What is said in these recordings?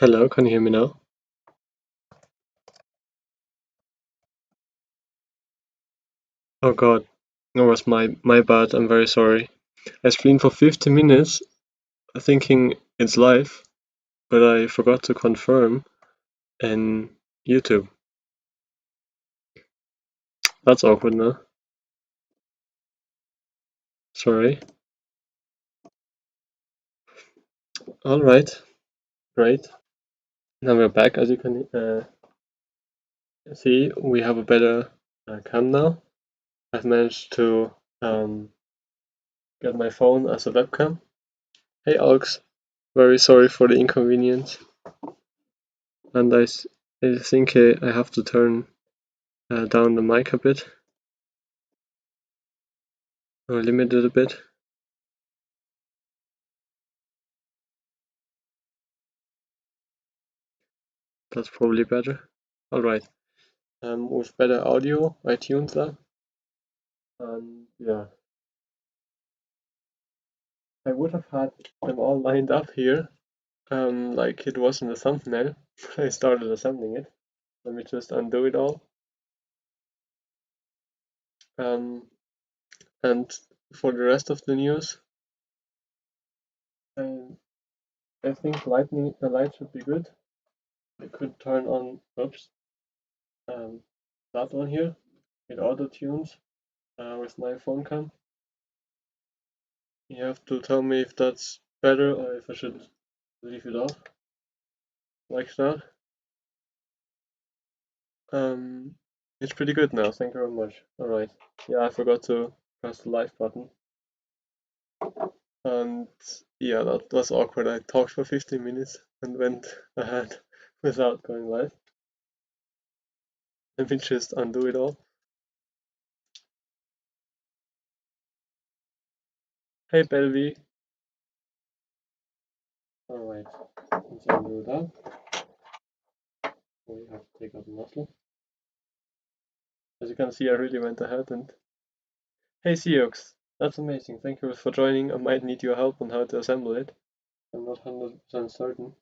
Hello, can you hear me now? Oh god, that was my bad, I'm very sorry. I streamed for 50 minutes thinking it's live, but I forgot to confirm in YouTube. That's awkward now. Sorry. Alright, great. Now we're back. As you can see, we have a better cam now. I've managed to get my phone as a webcam. Hey Alex, very sorry for the inconvenience. And I think I have to turn down the mic a bit, or limit it a bit. That's probably better. Alright. With better audio, I tuned that. And yeah. I would have had them all lined up here, like it was in the thumbnail. I started assembling it. Let me just undo it all. And for the rest of the news, I think the light should be good. I could turn on, oops, that one here. It auto tunes with my phone cam. You have to tell me if that's better or if I should leave it off like that. It's pretty good now, thank you very much. Alright, yeah, I forgot to press the live button. And yeah, that was awkward. I talked for 15 minutes and went ahead without going live. Let me just undo it all. Hey, Belvi. Alright, let's undo that. We have to take out the muscle. As you can see, I really went ahead and... Hey, Seox, that's amazing. Thank you for joining. I might need your help on how to assemble it. I'm not 100% certain.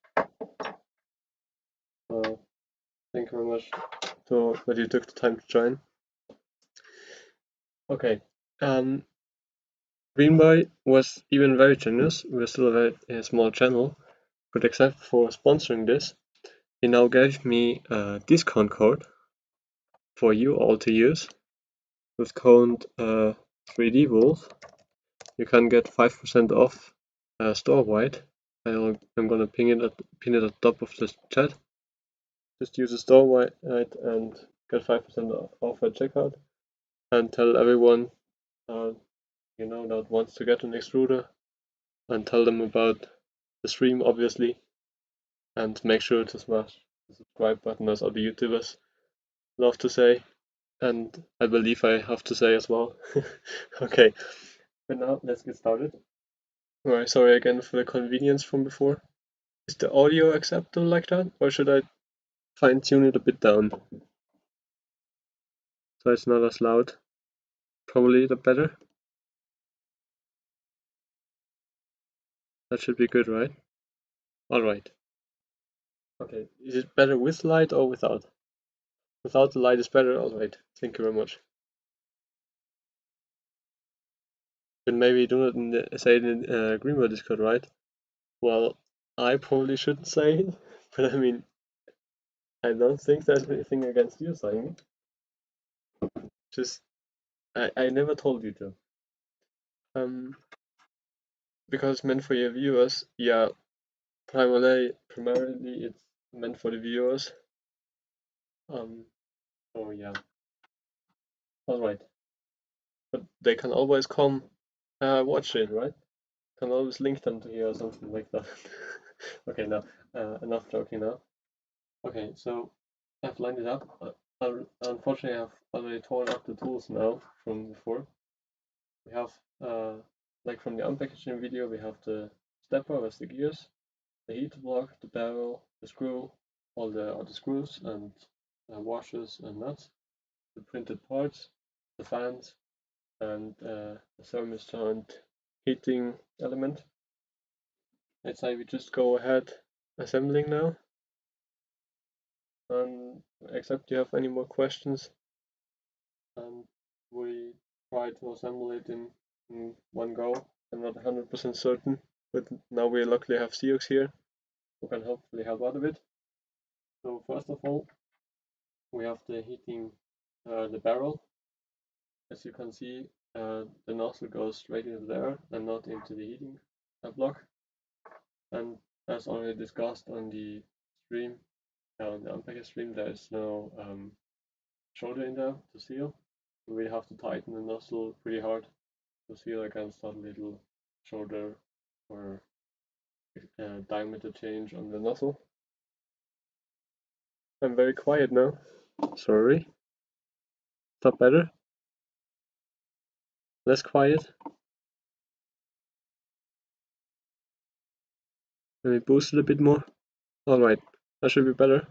Thank you very much that you took the time to join. Okay. Greenboy was even very generous. We're still a very small channel, but except for sponsoring this, he now gave me a discount code for you all to use. With code 3D Wolf, you can get 5% off store-wide. I'm gonna pin it at the top of the chat. Just use the store-wide and get 5% off at checkout, and tell everyone you know that wants to get an extruder, and tell them about the stream, obviously, and make sure to smash the subscribe button, as other YouTubers love to say, and I believe I have to say as well. Okay, but now let's get started. Alright, sorry again for the convenience from before. Is the audio acceptable like that, or should I fine tune it a bit down so it's not as loud? Probably the better. That should be good, right? Alright. Okay, is it better with light or without? Without the light is better, alright. Thank you very much. But maybe do not say it in Greenboy Discord, right? Well, I probably shouldn't say it, but I mean, I don't think there's anything against you saying it. Just, I never told you to. Because it's meant for your viewers, yeah, primarily it's meant for the viewers. So yeah. Alright. But they can always come watch it, right? Can always link them to here or something like that. Okay, now, enough joking now. Okay, so I've lined it up. Unfortunately, I've already torn up the tools now from before. We have, like from the unpackaging video, we have the stepper with the gears, the heater block, the barrel, the screw, all the screws and washers and nuts, the printed parts, the fans, and the thermistor heating element. Let's say we just go ahead assembling now. And except you have any more questions, and we try to assemble it in one go. I'm not 100% certain, but now we luckily have Siox here who can hopefully help out a bit. So first of all, we have the heating the barrel. As you can see, the nozzle goes straight into there and not into the heating block. And as already discussed on the stream, on the unpackage stream, there is no shoulder in there to seal. We have to tighten the nozzle pretty hard to seal against that little shoulder or diameter change on the nozzle. I'm very quiet now. Sorry. Is that better? Less quiet? Let me boost it a bit more. Alright, that should be better.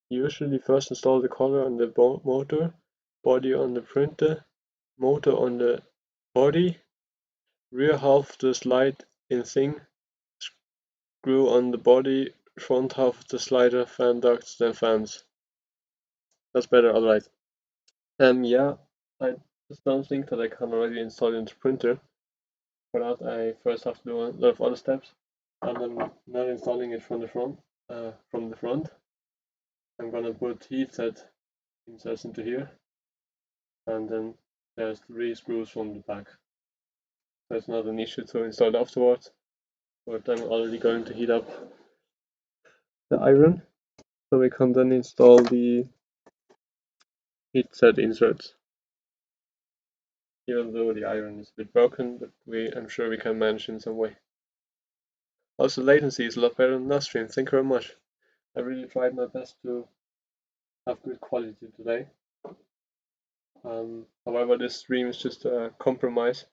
Usually first install the collar on the motor, body on the printer, motor on the body, rear half the slide in thing, screw on the body, front half of the slider, fan ducts, then fans. That's better, alright. Yeah, I just don't think that I can already install it into the printer. For that I first have to do a lot of other steps, and I'm not installing it from the front. I'm gonna put heat set inserts into here, and then there's 3 screws from the back. So it's not an issue to install it afterwards, but I'm already going to heat up the iron, so we can then install the heat set inserts. Even though the iron is a bit broken, but I'm sure we can manage in some way. Also, latency is a lot better than last stream. Thank you very much. I really tried my best to have good quality today. However, this stream is just a compromise,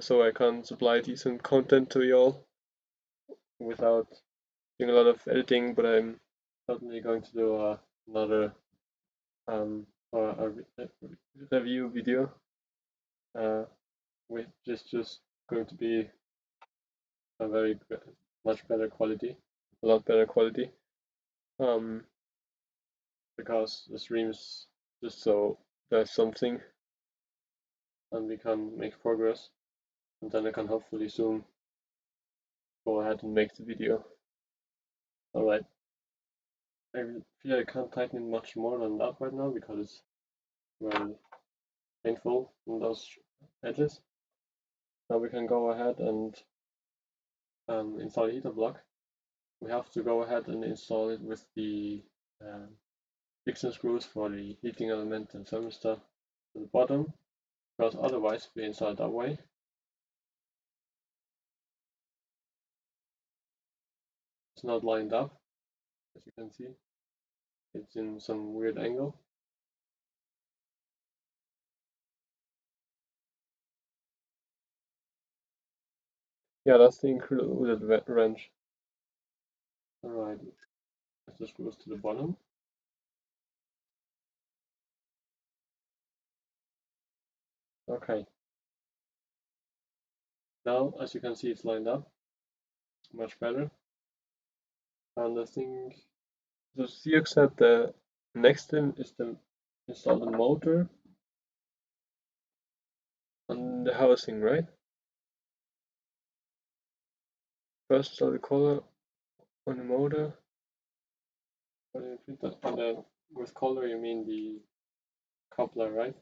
so I can supply decent content to you all without doing a lot of editing. But I'm certainly going to do another a review video, which is just going to be a much better quality, a lot better quality, because the stream is just so there's something and we can make progress, and then I can hopefully soon go ahead and make the video. Alright, I feel I can't tighten it much more than that right now because it's very painful on those edges. Now we can go ahead and install a heater block. We have to go ahead and install it with the friction screws for the heating element and thermistor to the bottom, because otherwise we install it that way. It's not lined up, as you can see. It's in some weird angle. Yeah, that's the included wrench. Alright, let's just screws to the bottom. Okay. Now, as you can see, it's lined up much better. And I think the Siox said the next thing is to install the motor on the housing, right? First install the collar on the motor. And then with collar you mean the coupler, right?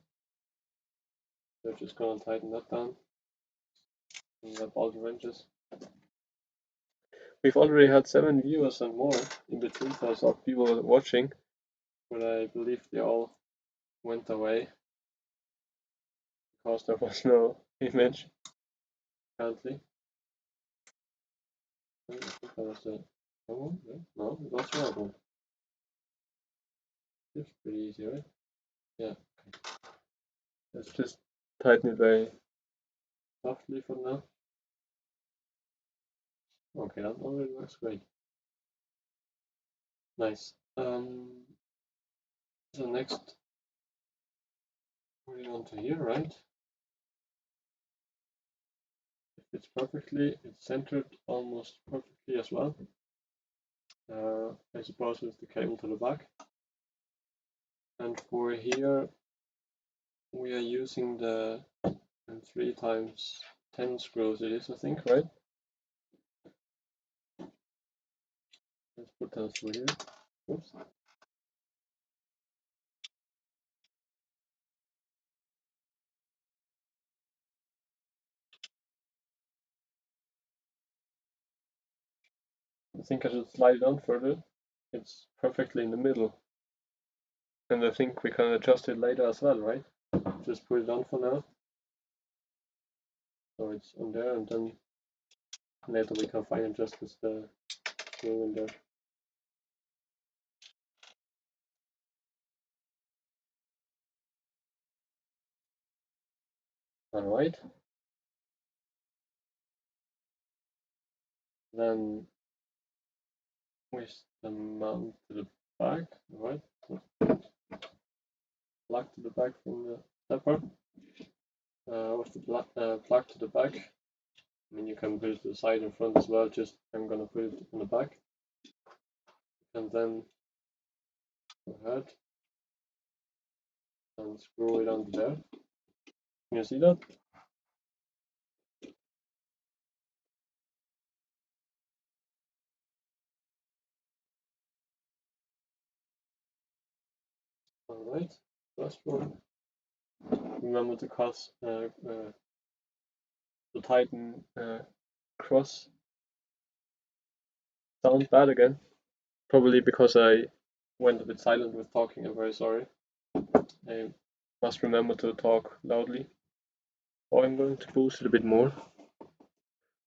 So just gonna tighten that down and up all the wrenches. We've already had 7 viewers and more in between, so I saw people watching, but I believe they all went away because there was no image apparently. I think that was the one. No, it was the other one. It's pretty easy, right? Yeah. Okay. Let's just tighten it very softly for now. Okay, that already works great. Nice. So next, moving on to here, right? It fits perfectly. It's centered almost perfectly as well. I suppose with the cable to the back. And for here, we are using the 3 times 10 screws it is, I think, right? Let's put those through here. Oops. I think I should slide it on further. It's perfectly in the middle. And I think we can adjust it later as well, right? Just put it on for now. So it's on there, and then later we can fine adjust with the screw in there. Alright. Then with the mount to the back, right? Plug to the back from the stepper. With the plug to the back. I mean, you can put it to the side and front as well, just I'm gonna put it on the back. And then go ahead and screw it onto there. Can you see that? Alright, first one. Remember to tighten cross. Sound bad again. Probably because I went a bit silent with talking. I'm very sorry. I must remember to talk loudly. Or I'm going to boost it a bit more.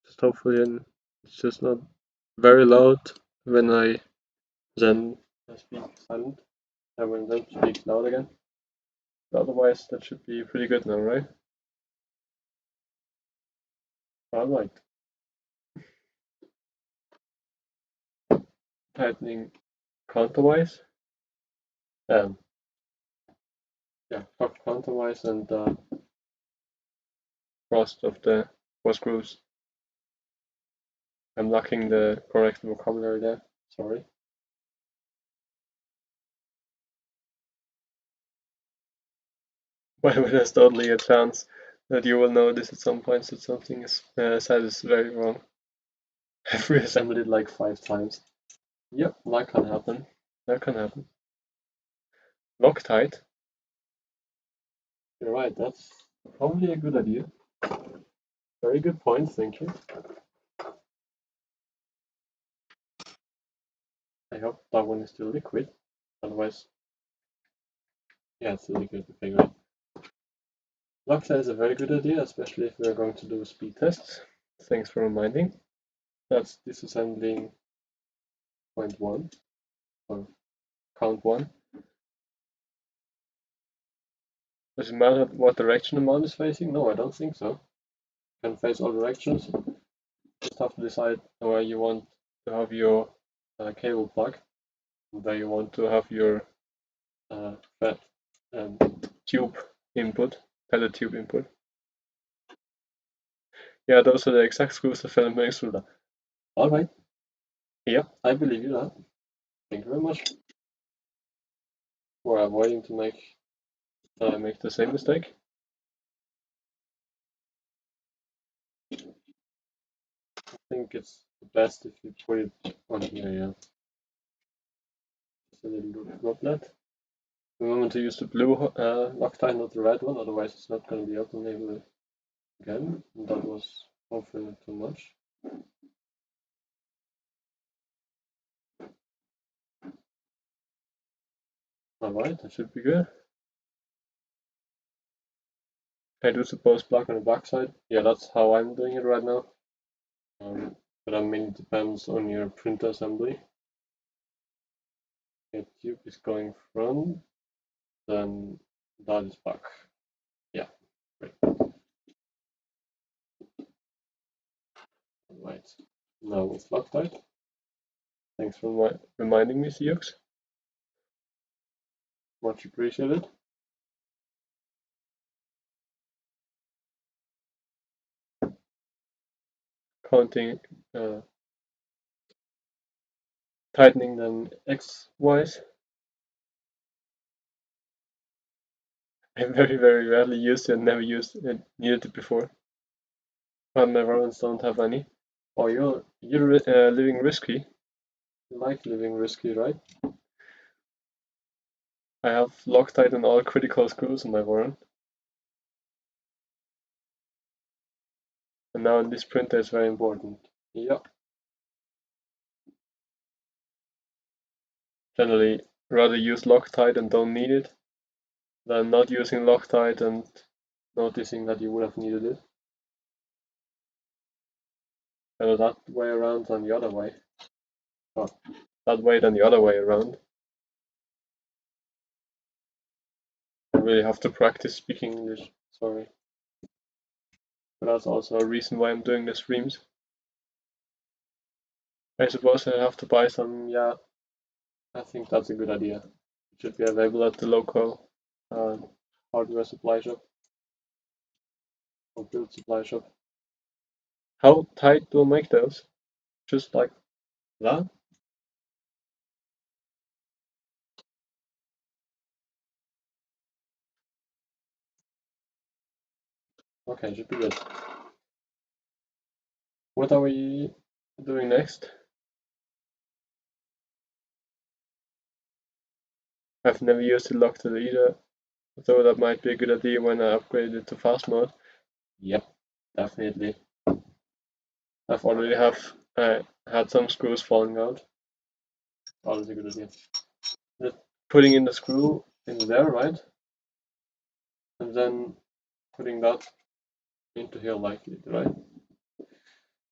Just hopefully it's just not very loud when I then speak silent. And when then speak loud again. But otherwise that should be pretty good now, right? Alright. Tightening counterwise. Yeah, counterwise and cross of the 4 screws. I'm lacking the correct vocabulary there, sorry. Well, there's totally a chance that you will notice at some point that something is said is very wrong. I've reassembled it like 5 times. Yep, that can happen. That can happen. Loctite. You're right, that's probably a good idea. Very good point, thank you. I hope that one is still liquid, otherwise, yeah, it's still liquid, okay, great. Loctite is a very good idea, especially if we're going to do speed tests. Thanks for reminding. That's disassembling point 1, or count 1. Does it matter what direction the mount is facing? No, I don't think so. You can face all directions. Just have to decide where you want to have your cable plug, and where you want to have your fat tube input, pellet tube input. Yeah, those are the exact screws the film makes through that. Alright. Yep, I believe you that. Thank you very much for avoiding to make the same mistake. I think it's best if you put it on here, yeah. Just a little droplet. Remember to use the blue Loctite, not the red one, otherwise it's not going to be open label again. And that was hopefully too much. Alright, that should be good. I do suppose plug on the backside. Yeah, that's how I'm doing it right now. But I mean, it depends on your printer assembly. If tube is going front, then that is back. Yeah, great. Right, now with Loctite. Thanks for reminding me, Sioux. Much appreciated. Counting tightening them X-wise. I very rarely used it, never used it, needed it before. But my warrants don't have any. Oh, you're living risky. You like living risky, right? I have Loctite and all critical screws in my warrant. And now in this printer is very important. Yep. Generally, rather use Loctite and don't need it than not using Loctite and noticing that you would have needed it. Better that way around than the other way. Oh, that way than the other way around. I really have to practice speaking English, sorry. But that's also a reason why I'm doing the streams. I suppose I have to buy some, yeah, I think that's a good idea. It should be available at the local hardware supply shop or build supply shop. How tight do I make those? Just like that? Okay, should be good. What are we doing next? I've never used the Loctite either, so that might be a good idea when I upgrade it to fast mode. Yep, definitely. I've already had some screws falling out. Always a good idea. Just putting in the screw in there, right? And then putting that into here like it, right?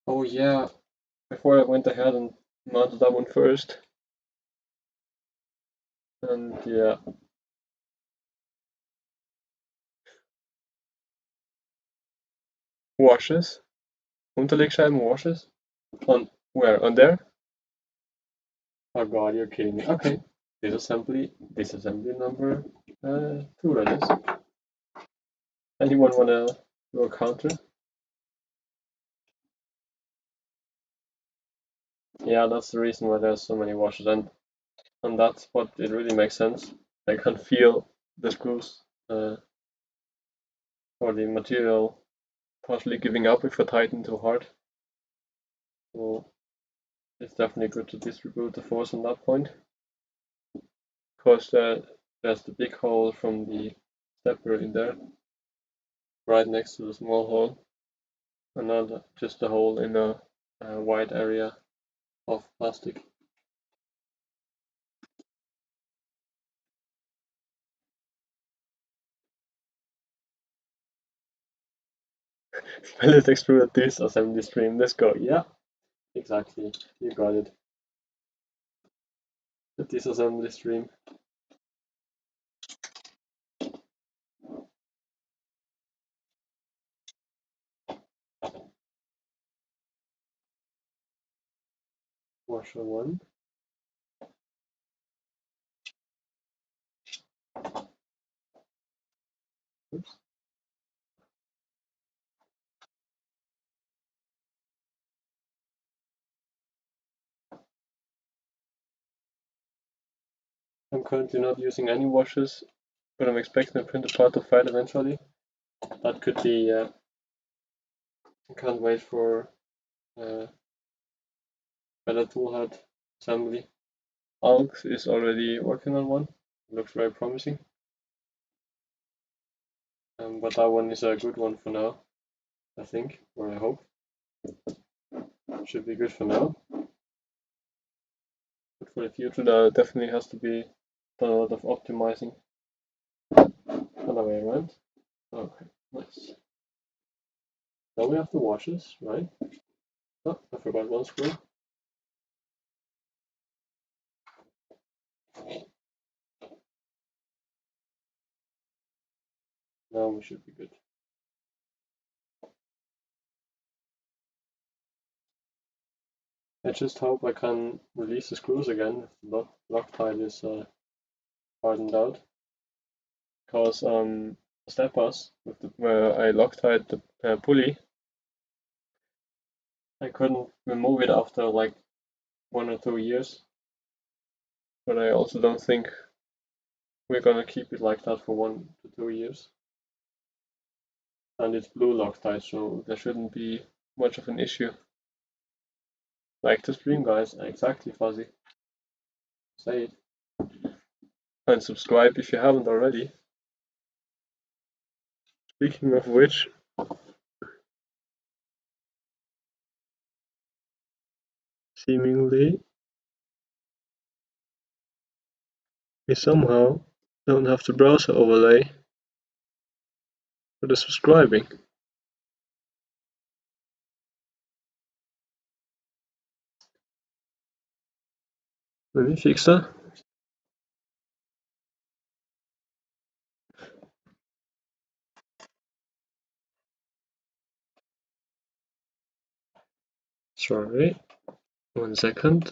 Oh yeah, before I went ahead and mounted that one first. And yeah. Washes. Unterlegscheiben washes? On where? On there? Oh god, you're kidding me. Okay. Disassembly number 2, that is. Anyone wanna do a counter? Yeah, that's the reason why there's so many washes, and on that spot it really makes sense. I can feel the screws or the material partially giving up if I tighten too hard. So it's definitely good to distribute the force on that point. Because there's the big hole from the stepper in there, right next to the small hole, and not just a hole in a wide area of plastic. Pellet extruded disassembly stream. Let's go. Yeah, exactly. You got it. The disassembly stream. Washer 1. Oops. I'm currently not using any washers, but I'm expecting the printed part to fail eventually. That could be. I can't wait for better toolhead assembly. Alex is already working on one. It looks very promising. But that one is a good one for now, I think, or I hope. Should be good for now. But for the future, there definitely has to be done a lot of optimizing. Other way around. Okay, nice. Now we have the washers, right? Oh, I forgot one screw. Now we should be good. I just hope I can release the screws again if the Loctite is hardened out. Because steppers where I Loctite the pulley, I couldn't remove it after like 1 or 2 years but I also don't think we're gonna keep it like that for 1 to 2 years. And it's blue Loctite, so there shouldn't be much of an issue. Like the stream, guys. Exactly, Fuzzy. Say it. And subscribe if you haven't already. Speaking of which, seemingly we somehow don't have the browser overlay for the subscribing. Let me fix that. Sorry, 1 second.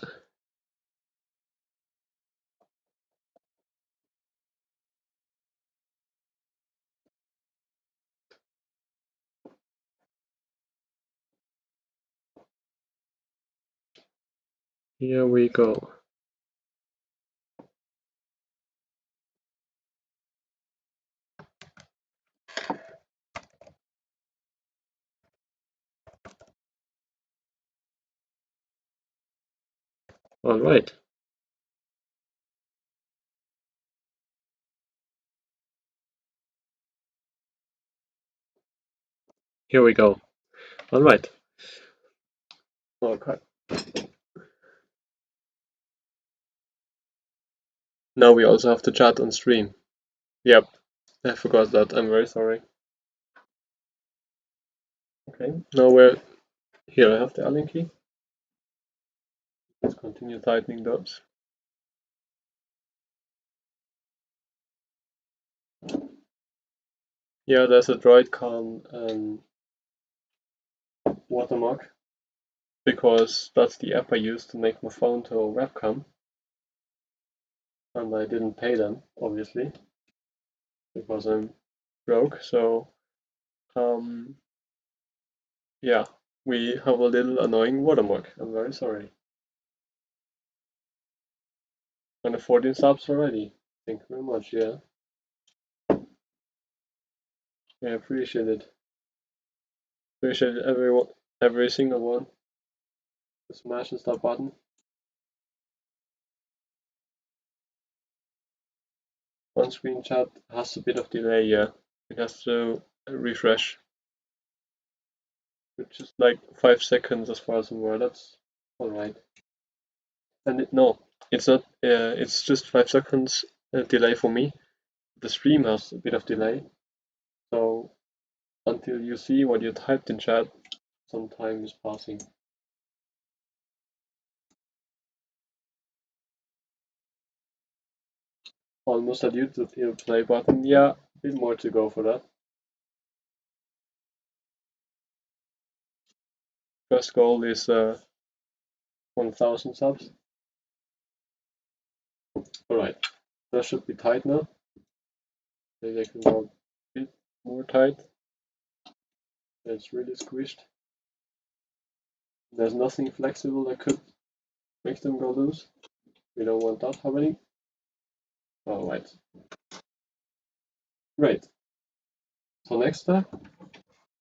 Here we go. All right. Here we go. All right. Okay. Now we also have to chat on stream. Yep, I forgot that. I'm very sorry. Okay, now we're here. I have the Allen key. Let's continue tightening those. Yeah, there's a Droid watermark because that's the app I use to make my phone to a webcam, and I didn't pay them, obviously, because I'm broke. So, yeah, we have a little annoying watermark. I'm very sorry. And the 14 subs already. Thank you very much. Yeah, I appreciate it. Appreciate everyone, every single one. Smash that button. On-screen chat has a bit of delay, yeah. It has to refresh, which is like 5 seconds as far as I'm aware. That's alright. And no, it's not. It's just 5 seconds delay for me. The stream has a bit of delay, so until you see what you typed in chat, some time is passing. Almost at YouTube here, play button. Yeah, a bit more to go for that. First goal is 1000 subs. Alright, that should be tight now. Maybe I can go a bit more tight. It's really squished. There's nothing flexible that could make them go loose. We don't want that happening. Alright. Great. So next step,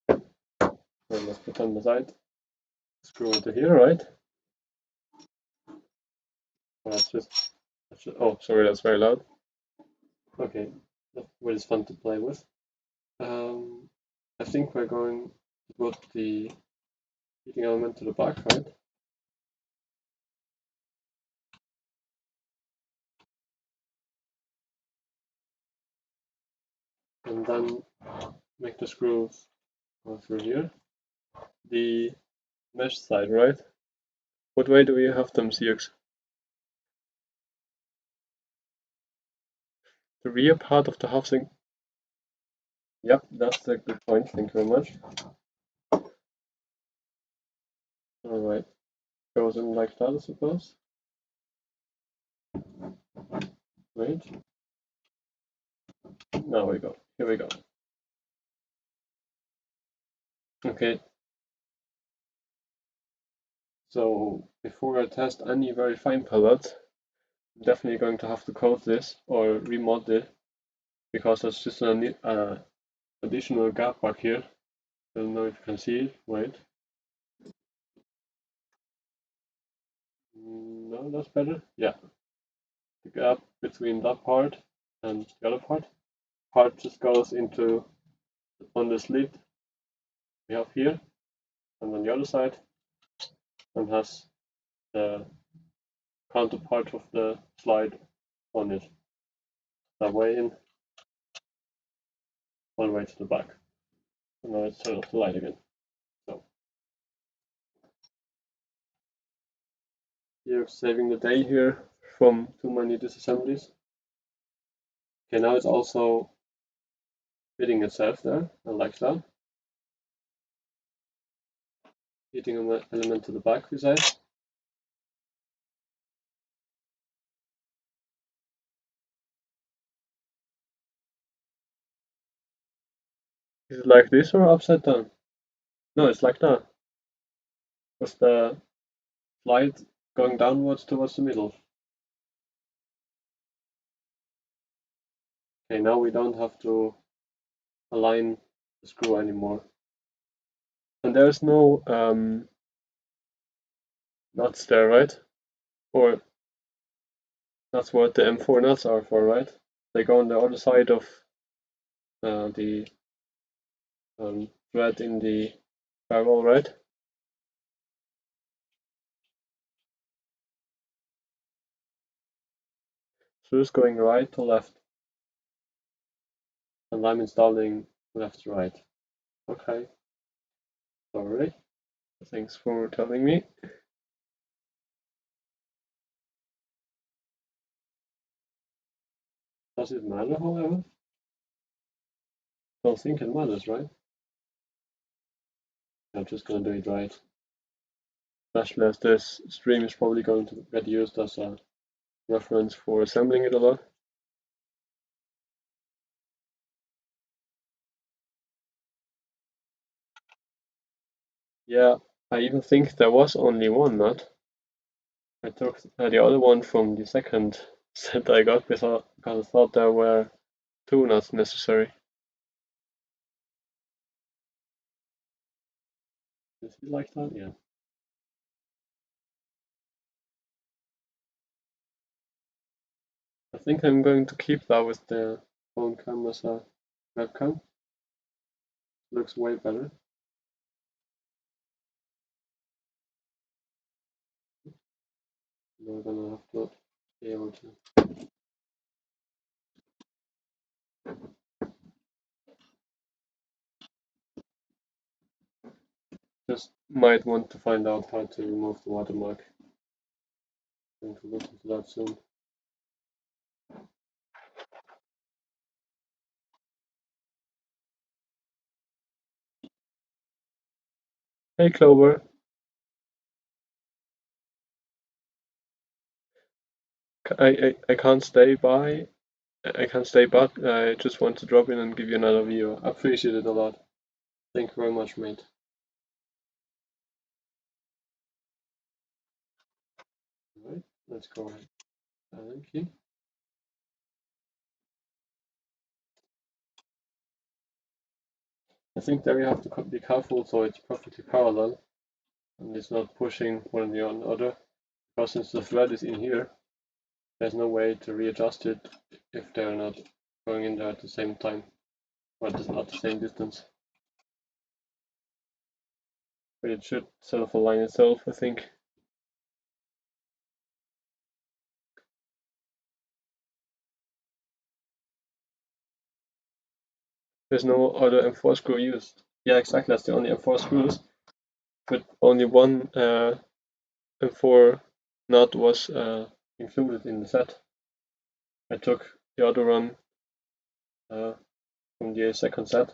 let's put on the side. Screw into here, right? Oh, sorry, that's very loud. Okay, that's what is fun to play with. I think we're going to put the heating element to the back, right? And then make the screws go through here. The mesh side, right? What way do we have them, Sioux? The rear part of the housing. Yep, that's a good point. Thank you very much. Alright, goes in like that, I suppose. Wait. Now we go. Here we go. Okay. So before I test any very fine pellet, I'm definitely going to have to code this or remod it because there's just an additional gap back here. I don't know if you can see it. Wait. No, that's better. Yeah. The gap between that part and the other part just goes into on the slit we have here and on the other side and has the counterpart of the slide on it. That way in, one way to the back. And now let's turn off the light again. So you're saving the day here from too many disassemblies. Okay, now it's also fitting itself there, and like that. Hitting an element to the back beside. Is it like this or upside down? No, it's like that. Because the slide going downwards towards the middle. Okay, now we don't have to align the screw anymore. And there's no nuts there, right? Or that's what the M4 nuts are for, right? They go on the other side of the thread in the firewall, right? So it's going right to left. And I'm installing left to right. Okay. Sorry. Thanks for telling me. Does it matter, however? Don't think it matters, right? I'm just gonna do it right. Especially as this stream is probably going to get used as a reference for assembling it a lot. Yeah, I even think there was only one nut. I took the other one from the second set I got because I thought there were two nuts necessary. Is it like that? Yeah. I think I'm going to keep that with the phone cam as a webcam. Looks way better. We're gonna have to be able to. Just might want to find out how to remove the watermark. I'm going to look into that soon. Hey Clover. I can't stay by. I can't stay but I just want to drop in and give you another view. I appreciate it a lot. Thank you very much, mate. Alright, let's go ahead. Thank you. I think there you have to be careful so it's perfectly parallel and it's not pushing one on the other. Because since the thread is in here, there's no way to readjust it if they're not going in there at the same time or at the same distance. But it should self-align itself, I think. There's no other M4 screw used. Yeah, exactly, that's the only M4 screws. But only one M4 nut was included in the set. I took the other one from the second set.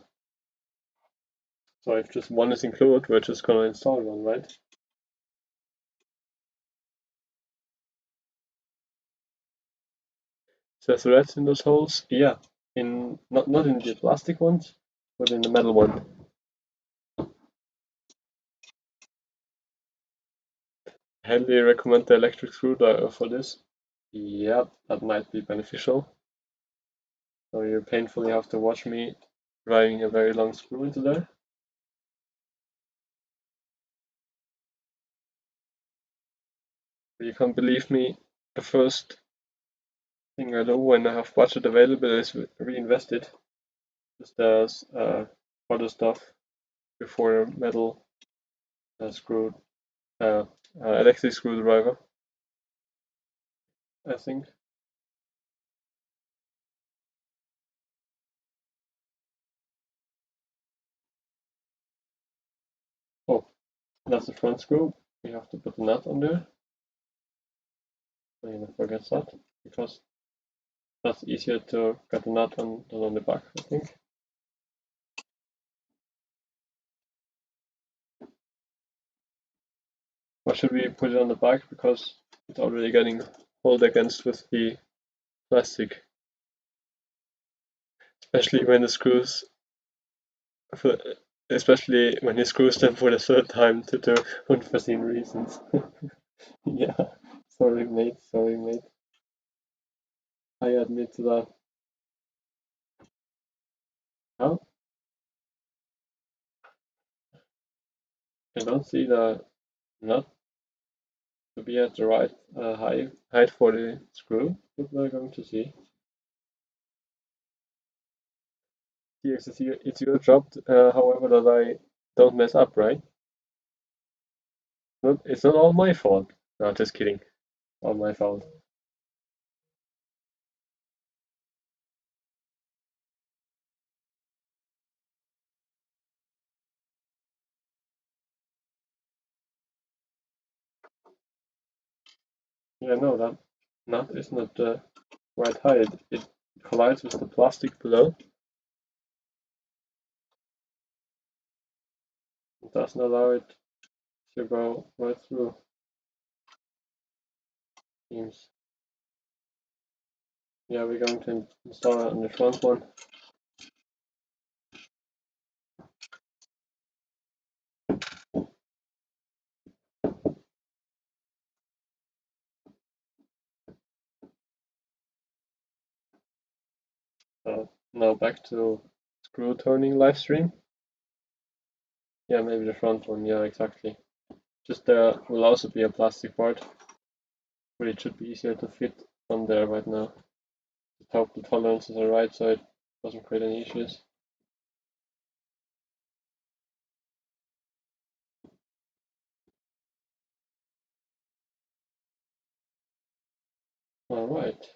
So if just one is included, we're just gonna install one, right? Is there threads in those holes? Yeah, in not in the plastic ones, but in the metal one. I highly recommend the electric screwdriver for this. Yeah, that might be beneficial. So you painfully have to watch me driving a very long screw into there. You can't believe me, the first thing I do when I have budget available is reinvest it. Just as other stuff before a metal screw, uh, electric screwdriver, I think. Oh, that's the front screw. We have to put the nut on there. I never forget that because that's easier to get the nut on than on the back, I think. Why should we put it on the back? Because it's already getting pulled against with the plastic, especially when the screws, for, especially when he screws them for the third time due to unforeseen reasons. Yeah, sorry mate, sorry mate. I admit to that. Now I don't see the nut to be at the right height for the screw, but we're going to see. Yes, it's your job, however, that I don't mess up, right? It's not all my fault. No, just kidding. All my fault. Yeah, no, that nut is not the right height. It collides with the plastic below. It doesn't allow it to go right through. Seems. Yeah, we're going to install it on the front one. Now back to screw turning live stream. Yeah, maybe the front one. Yeah, exactly. Just there will also be a plastic part, but it should be easier to fit on there right now. Just hope the tolerances are right so it doesn't create any issues. Alright,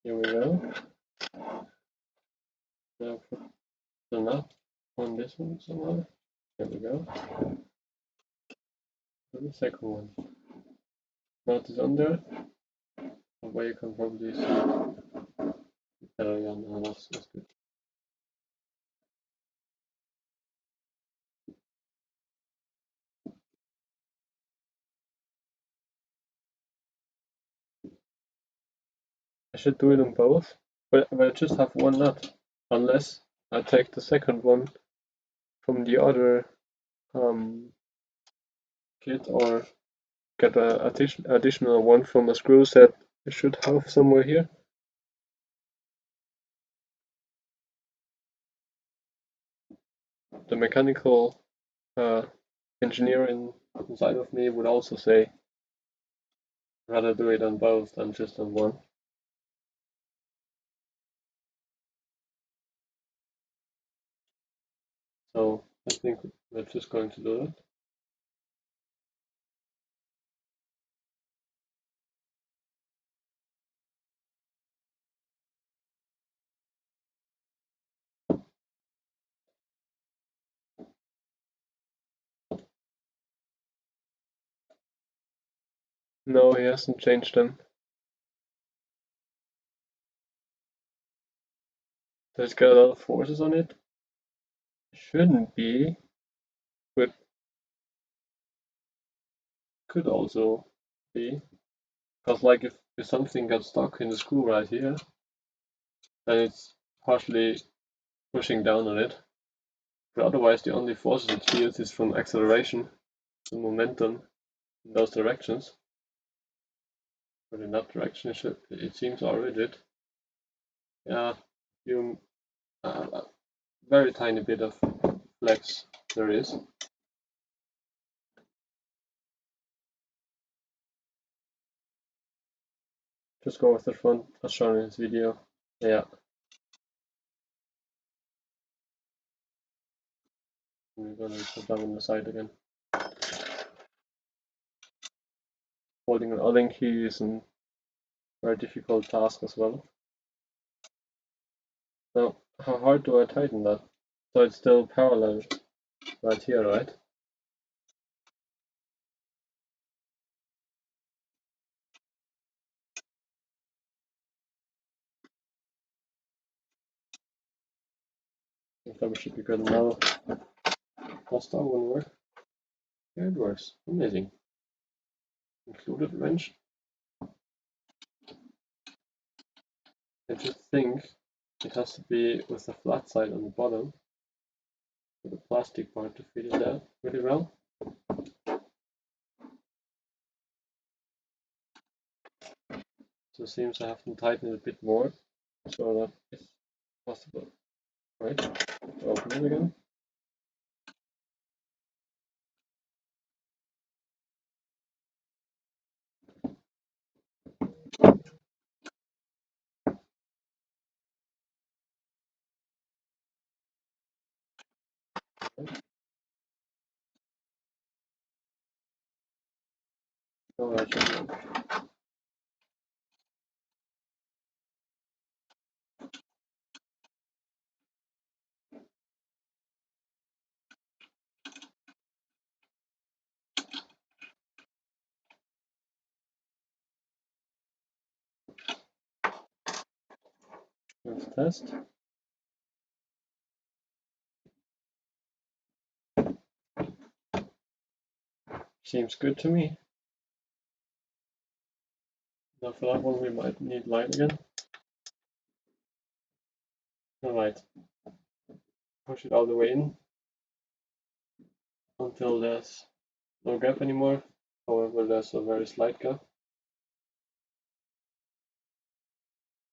here we go. Now put the nut on this one somehow. There we go. For the second one. Nut is under. Where you can probably see it. Oh yeah, no, that's good. I should do it on both, but I just have one nut, unless I take the second one from the other kit or get an additional one from a screw set I should have somewhere here. The mechanical engineer inside of me would also say rather do it on both than just on one. So I think we're just going to do it. No, he hasn't changed them. There's got a lot of forces on it. Shouldn't be, but could also be. Because like if something got stuck in the screw right here, then it's partially pushing down on it. But otherwise the only forces it feels is from acceleration and momentum in those directions. but in that direction it seems all rigid. Yeah, you very tiny bit of flex there is. Just go with the front as shown in this video. Yeah. We're gonna put that on the side again. Holding an Allen key is a very difficult task as well. Now, how hard do I tighten that? So it's still parallel right here, right? I think that should be good now. Does that one work? Yeah, it works. Amazing. Included wrench. I just think it has to be with the flat side on the bottom for the plastic part to fit in there really well. So it seems I have to tighten it a bit more so that it's possible. Right? Open it again. Oh, that should work. Let's test. Seems good to me. Now for that one we might need light again. Alright. Push it all the way in until there's no gap anymore. However, there's a very slight gap.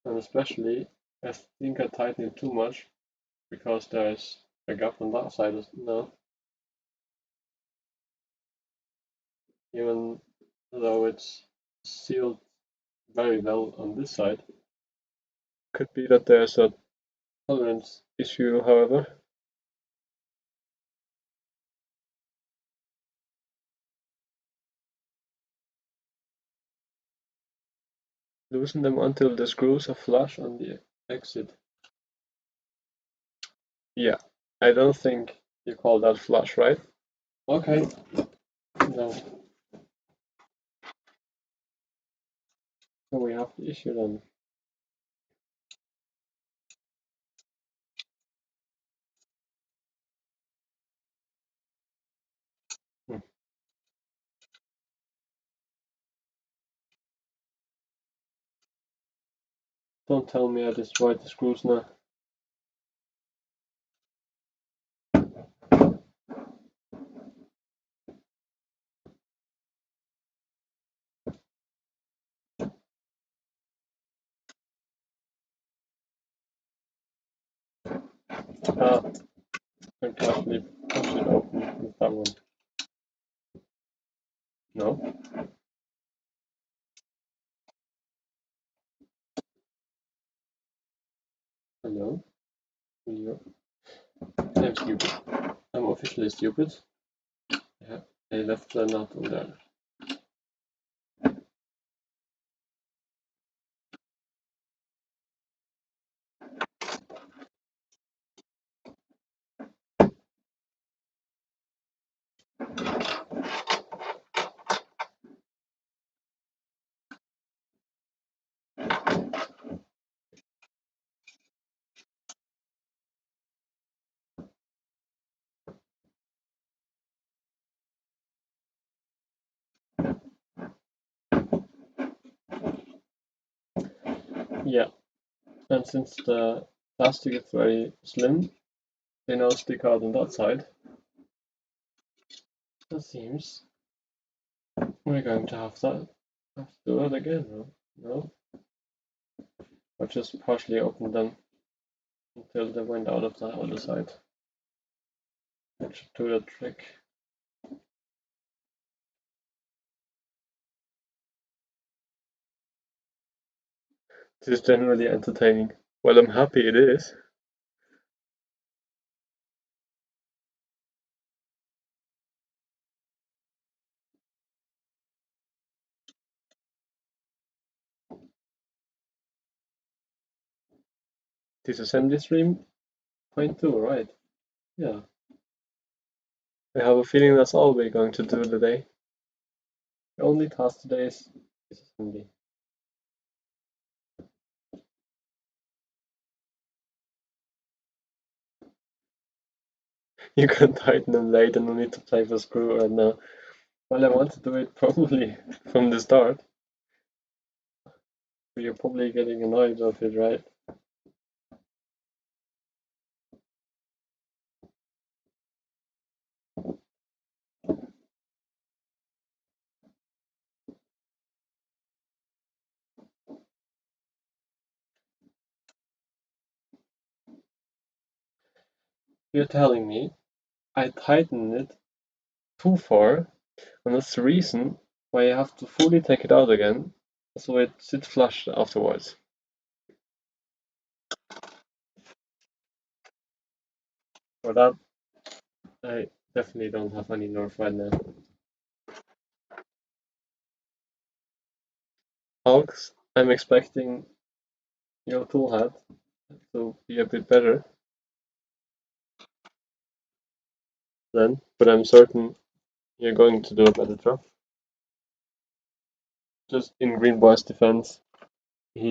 And especially, I think I tightened it too much because there's a gap on that side now. Even though it's sealed very well on this side. Could be that there's a tolerance issue, however. Loosen them until the screws are flush on the exit. Yeah, I don't think you call that flush, right? Okay. No. So we have the issue then. Don't tell me I destroyed the screws now. Ah, I can actually push it open with that one. No? Hello? Video. I'm stupid. I'm officially stupid. Yeah, I left the nut on there. Yeah, and since the plastic is very slim, they now stick out on that side. That seems we're going to have that Have to do that again, no? No? Or just partially open them until they went out of the other side. That should do the trick. This is generally entertaining. Well, I'm happy it is. This assembly stream point 2, right? Yeah. I have a feeling that's all we're going to do today. The only task today is assembly. You can tighten them later, no need to play with screw right now. Well, I want to do it probably from the start. But you're probably getting annoyed of it, right? You're telling me I tightened it too far, and that's the reason why I have to fully take it out again, so it sits flush afterwards. For that, I definitely don't have any nerve right now. Alex, I'm expecting your tool head to be a bit better then, but I'm certain you're going to do a better job. Just in Greenboy's defense, he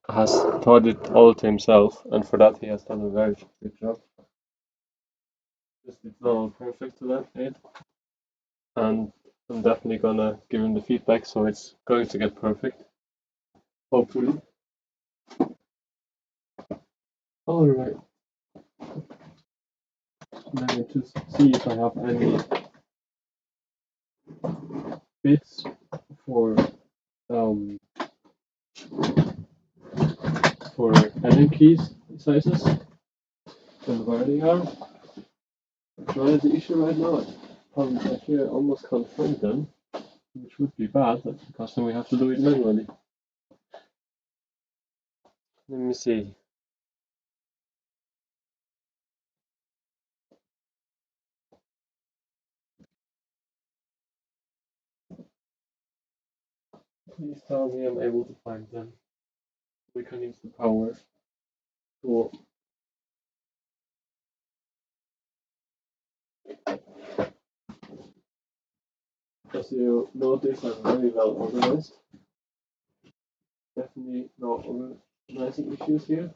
has taught it all to himself, and for that he has done a very good job. Just it's not all perfect to that yet, and I'm definitely gonna give him the feedback, so it's going to get perfect. Hopefully. Alright. Let me just see if I have any bits for um for Allen keys sizes and where they are. That's really the issue right now. Probably here I almost can't find them, which would be bad because then we have to do it manually. Let me see. Please tell me I'm able to find them. We can use the power tool. As you notice, I'm very well organized. Definitely no organizing issues here.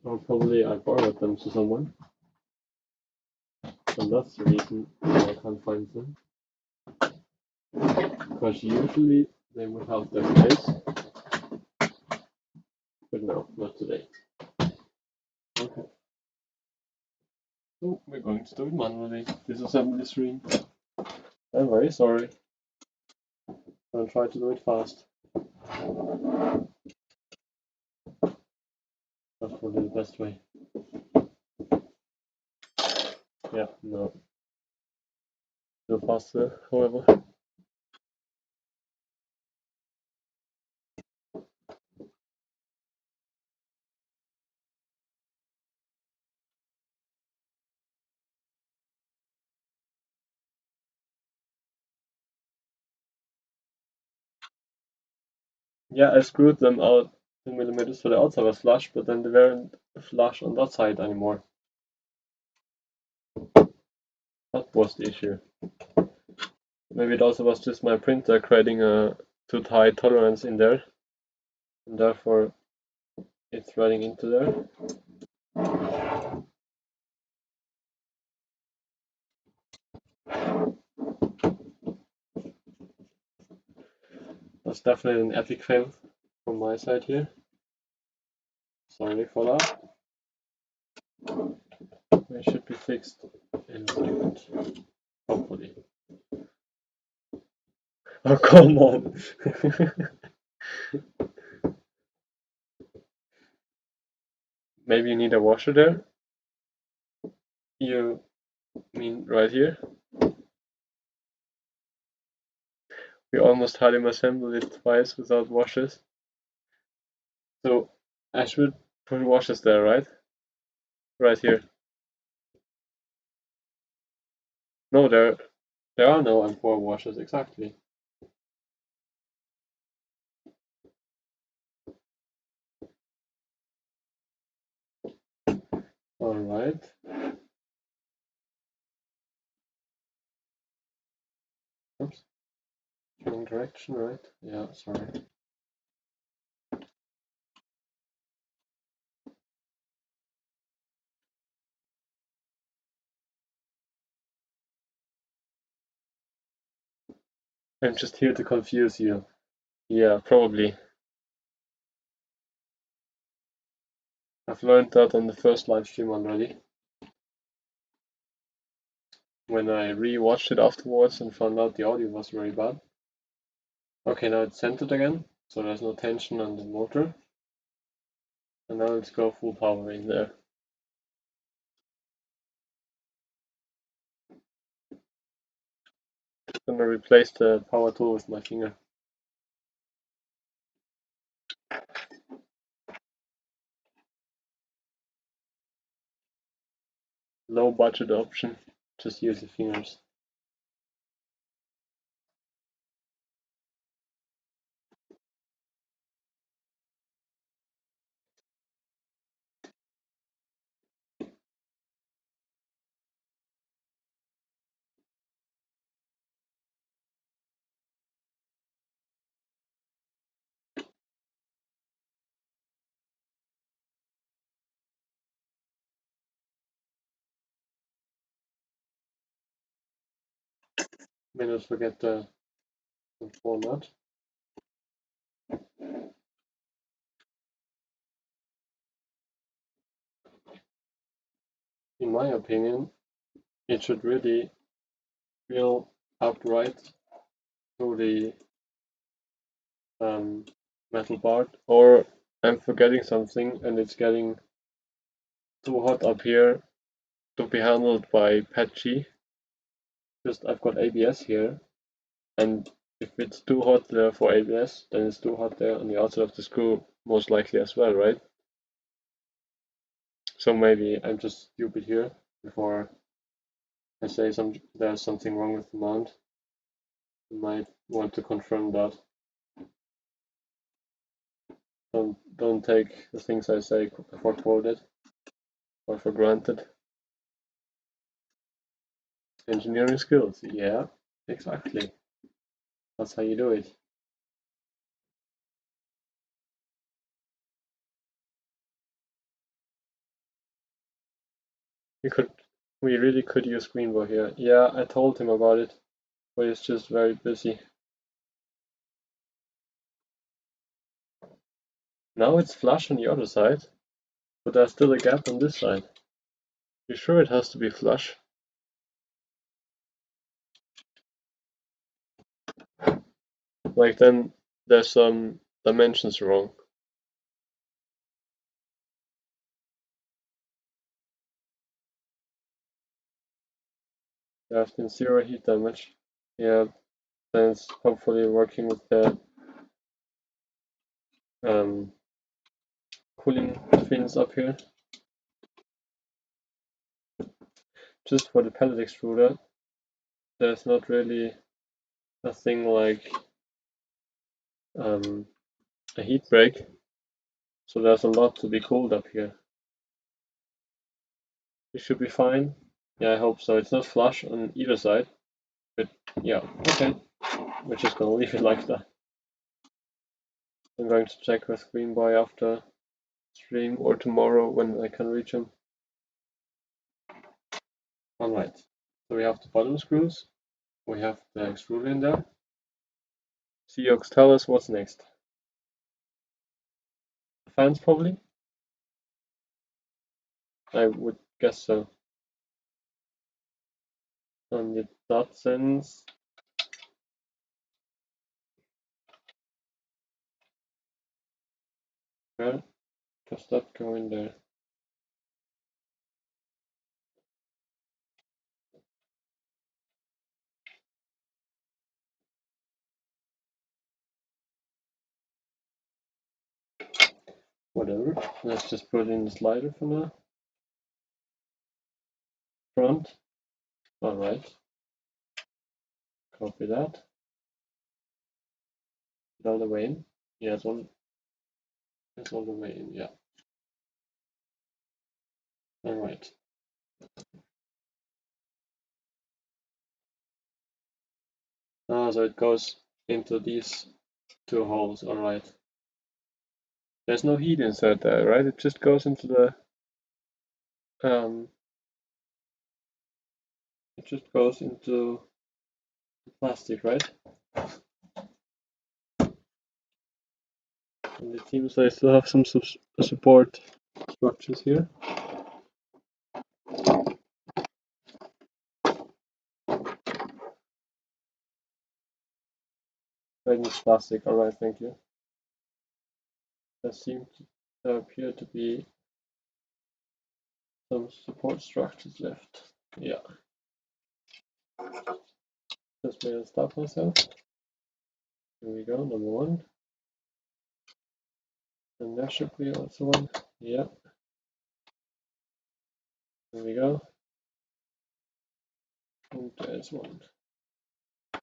Or probably I borrowed them to someone. And that's the reason why I can't find them. Because usually they would have their place. But no, not today. Okay. So we're going to do it manually. This assembly stream. I'm very sorry. I'll try to do it fast. That's probably the best way. Yeah, no. Still faster, however. Yeah, I screwed them out 2 millimeters so the outside was flush, but then they weren't flush on that side anymore. That was the issue. Maybe it also was just my printer creating a too tight tolerance in there, and therefore it's running into there. That's definitely an epic fail from my side here. Sorry for that. It should be fixed in a second, hopefully. Oh, come on! Maybe you need a washer there? You mean right here? We almost had him assemble it twice without washers. So I should put washers there, right? Right here. No, there are no M4 washers, exactly. Alright. Oops. Wrong direction, right? Yeah, sorry. I'm just here to confuse you. Yeah, probably. I've learned that on the first live stream already. When I re-watched it afterwards and found out the audio was very bad. Okay, now it's centered again, so there's no tension on the motor. And now let's go full power in there. I'm gonna replace the power tool with my finger. Low budget option, just use your fingers. May not forget the format. In my opinion, it should really feel upright through the metal part, or I'm forgetting something and it's getting too hot up here to be handled by patchy. Just I've got ABS here, and if it's too hot there for ABS, then it's too hot there on the outside of the screw, most likely as well, right? So maybe I'm just stupid here before I say there's something wrong with the mount. You might want to confirm that. Don't take the things I say for quoted or for granted. Engineering skills, yeah, exactly. That's how you do it. We really could use Greenboy here. Yeah, I told him about it, but he's just very busy. Now it's flush on the other side, but there's still a gap on this side. You sure it has to be flush? Like then there's some dimensions wrong. There has been zero heat damage. Yeah, then it's hopefully working with the cooling fins up here. Just for the pellet extruder, there's not really a thing like a heat break, so there's a lot to be cooled up here. It should be fine. Yeah, I hope so. It's not flush on either side, but yeah, okay. We're just gonna leave it like that. I'm going to check with Greenboy after stream or tomorrow when I can reach him. Alright, so we have the bottom screws, we have the extruder in there. Seox, tell us what's next. Fans probably? I would guess so. And in that sense, where does that go in there? Whatever, let's just put in the slider for now. Front, alright. Copy that. All the way in. Yeah, it's all the way in, yeah. Alright. So it goes into these two holes, alright. There's no heat insert there, right? It just goes into the it just goes into the plastic, right? And it seems I still have some support structures here. Right, it's plastic, alright, thank you. There seem to appear to be some support structures left. Yeah. Just made a stop myself. Here we go, number one. And there should be also one. Yeah. There we go. And there's one. I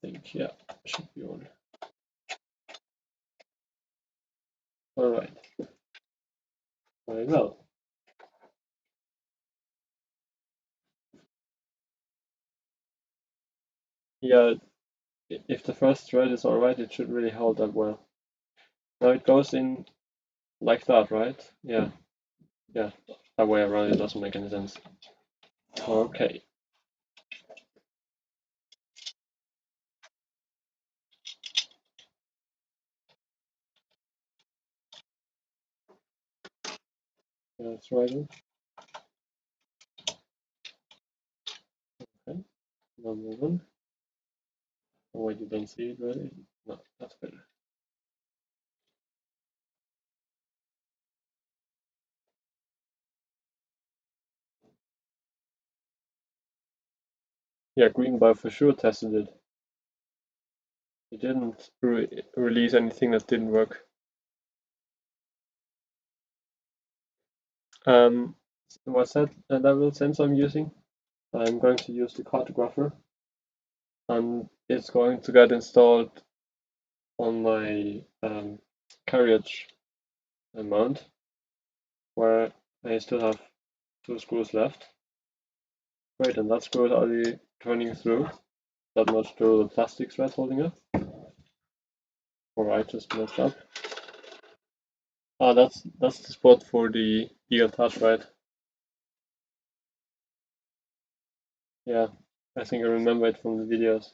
think, yeah, should be one. Alright. Very well. Yeah, if the first thread is alright, it should really hold up well. Now it goes in like that, right? Yeah. Yeah. That way around it doesn't make any sense. Okay. That's right. Okay. Number one. Oh wait, you don't see it really? No, that's better. Yeah, Greenboy for sure tested it. He didn't release anything that didn't work. What's that level sensor I'm using? I'm going to use the cartographer, and it's going to get installed on my carriage mount, where I still have two screws left. Great, and that screw is already turning through. That much through the plastic thread holding it. Or I just messed up. Ah, that's the spot for the eel touch, right? Yeah, I think I remember it from the videos.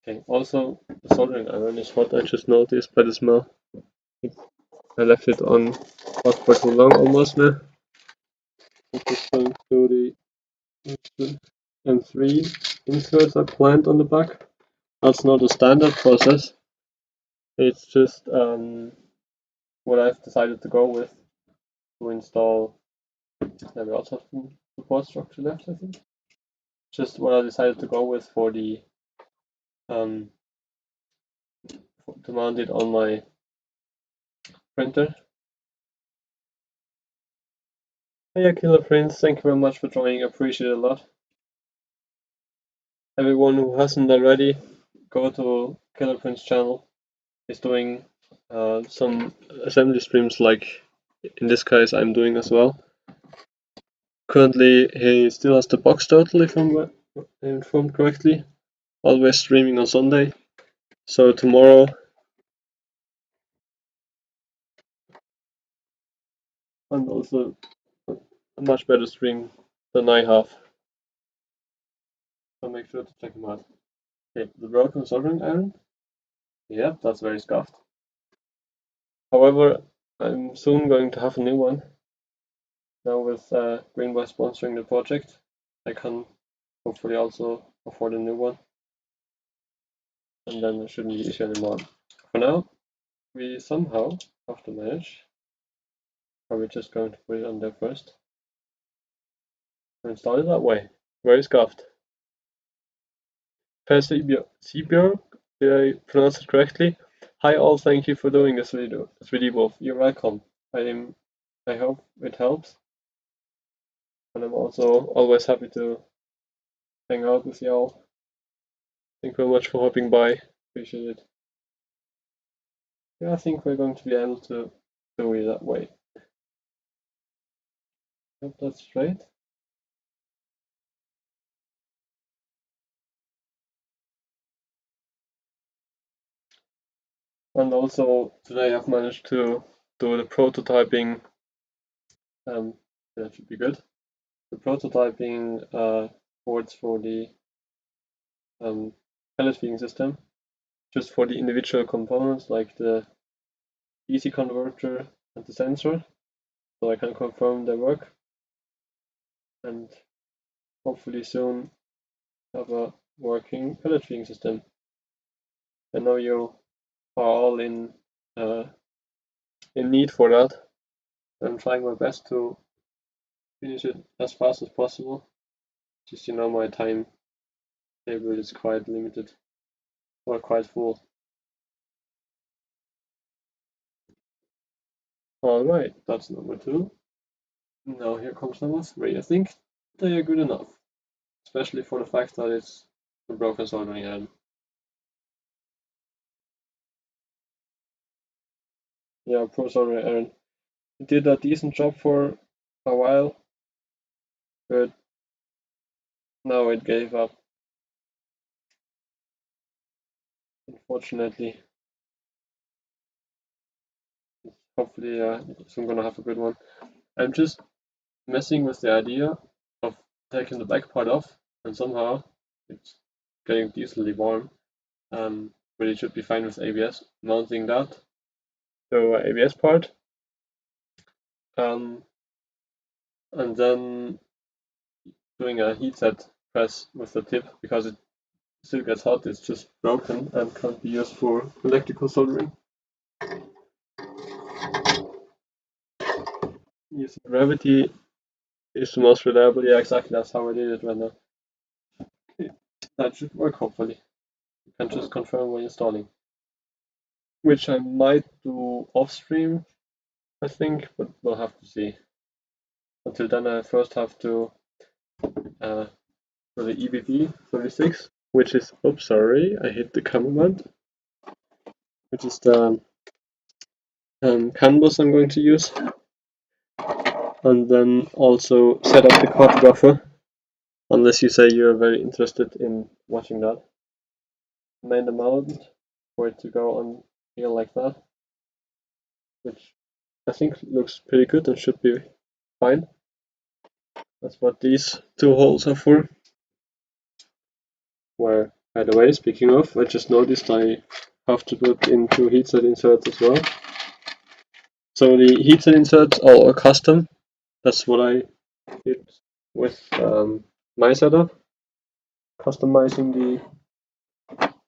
Okay, also the soldering iron is hot, I just noticed by the smell. I left it on hot for too long almost now. I'm just going through the M3 inserts I planned on the back. That's not a standard process. It's just what I've decided to go with to install. There we also have some support structure left, I think. Just what I decided to go with for the to mount it on my printer. Hey, Killer Prince, thank you very much for joining. I appreciate it a lot. Everyone who hasn't already, go to Killer Prince channel. He's doing some assembly streams like in this case I'm doing as well. Currently he still has the box total if I'm informed correctly. Always streaming on Sunday. So tomorrow and also a much better stream than I have. So make sure to check him out. Okay, the broken soldering iron. Yeah, that's very scuffed. However, I'm soon going to have a new one. Now with Greenboy sponsoring the project. I can hopefully also afford a new one, and then it shouldn't be issue anymore. For now, we somehow have to manage. Are we just going to put it on there first? And install it that way. Very scuffed. Per Seabjörg, did I pronounce it correctly? Hi all, thank you for doing this video, 3D Wolf. You're welcome. I hope it helps. And I'm also always happy to hang out with y'all. Thank you very much for hopping by. Appreciate it. Yeah, I think we're going to be able to do it that way. Yep, that's straight. And also today I've managed to do the prototyping. That should be good. The prototyping boards for the pellet feeding system, just for the individual components like the DC converter and the sensor, so I can confirm their work and hopefully soon have a working pellet feeding system. I know you are all in need for that. I'm trying my best to finish it as fast as possible. Just my time table is quite limited or quite full. Alright, that's number 2. Now here comes number 3. I think they are good enough, especially for the fact that it's a broken soldering iron. Yeah, pro soldering iron. It did a decent job for a while, but now it gave up. Unfortunately. Hopefully, I'm gonna have a good one. I'm just messing with the idea of taking the back part off, and somehow it's getting decently warm. But it should be fine with ABS. Mounting that to ABS part, and then doing a heat set press with the tip because it still gets hot. It's just broken and can't be used for electrical soldering. Using gravity is the most reliable. Yeah, exactly. That's how I did it right now. Okay. That should work hopefully. You can just confirm when installing, which I might do off stream, I think, but we'll have to see. Until then, I first have to for the EBV 36, which is, oops, sorry, I hit the camera mount, which is the canvas I'm going to use, and then also set up the card buffer, unless you say you're very interested in watching that. Made the mount for it to go on here like that, which I think looks pretty good and should be fine. That's what these 2 holes are for. Where, by the way, speaking of, I just noticed I have to put in 2 heatset inserts as well. So the heatset inserts are custom. That's what I did with my setup, customizing the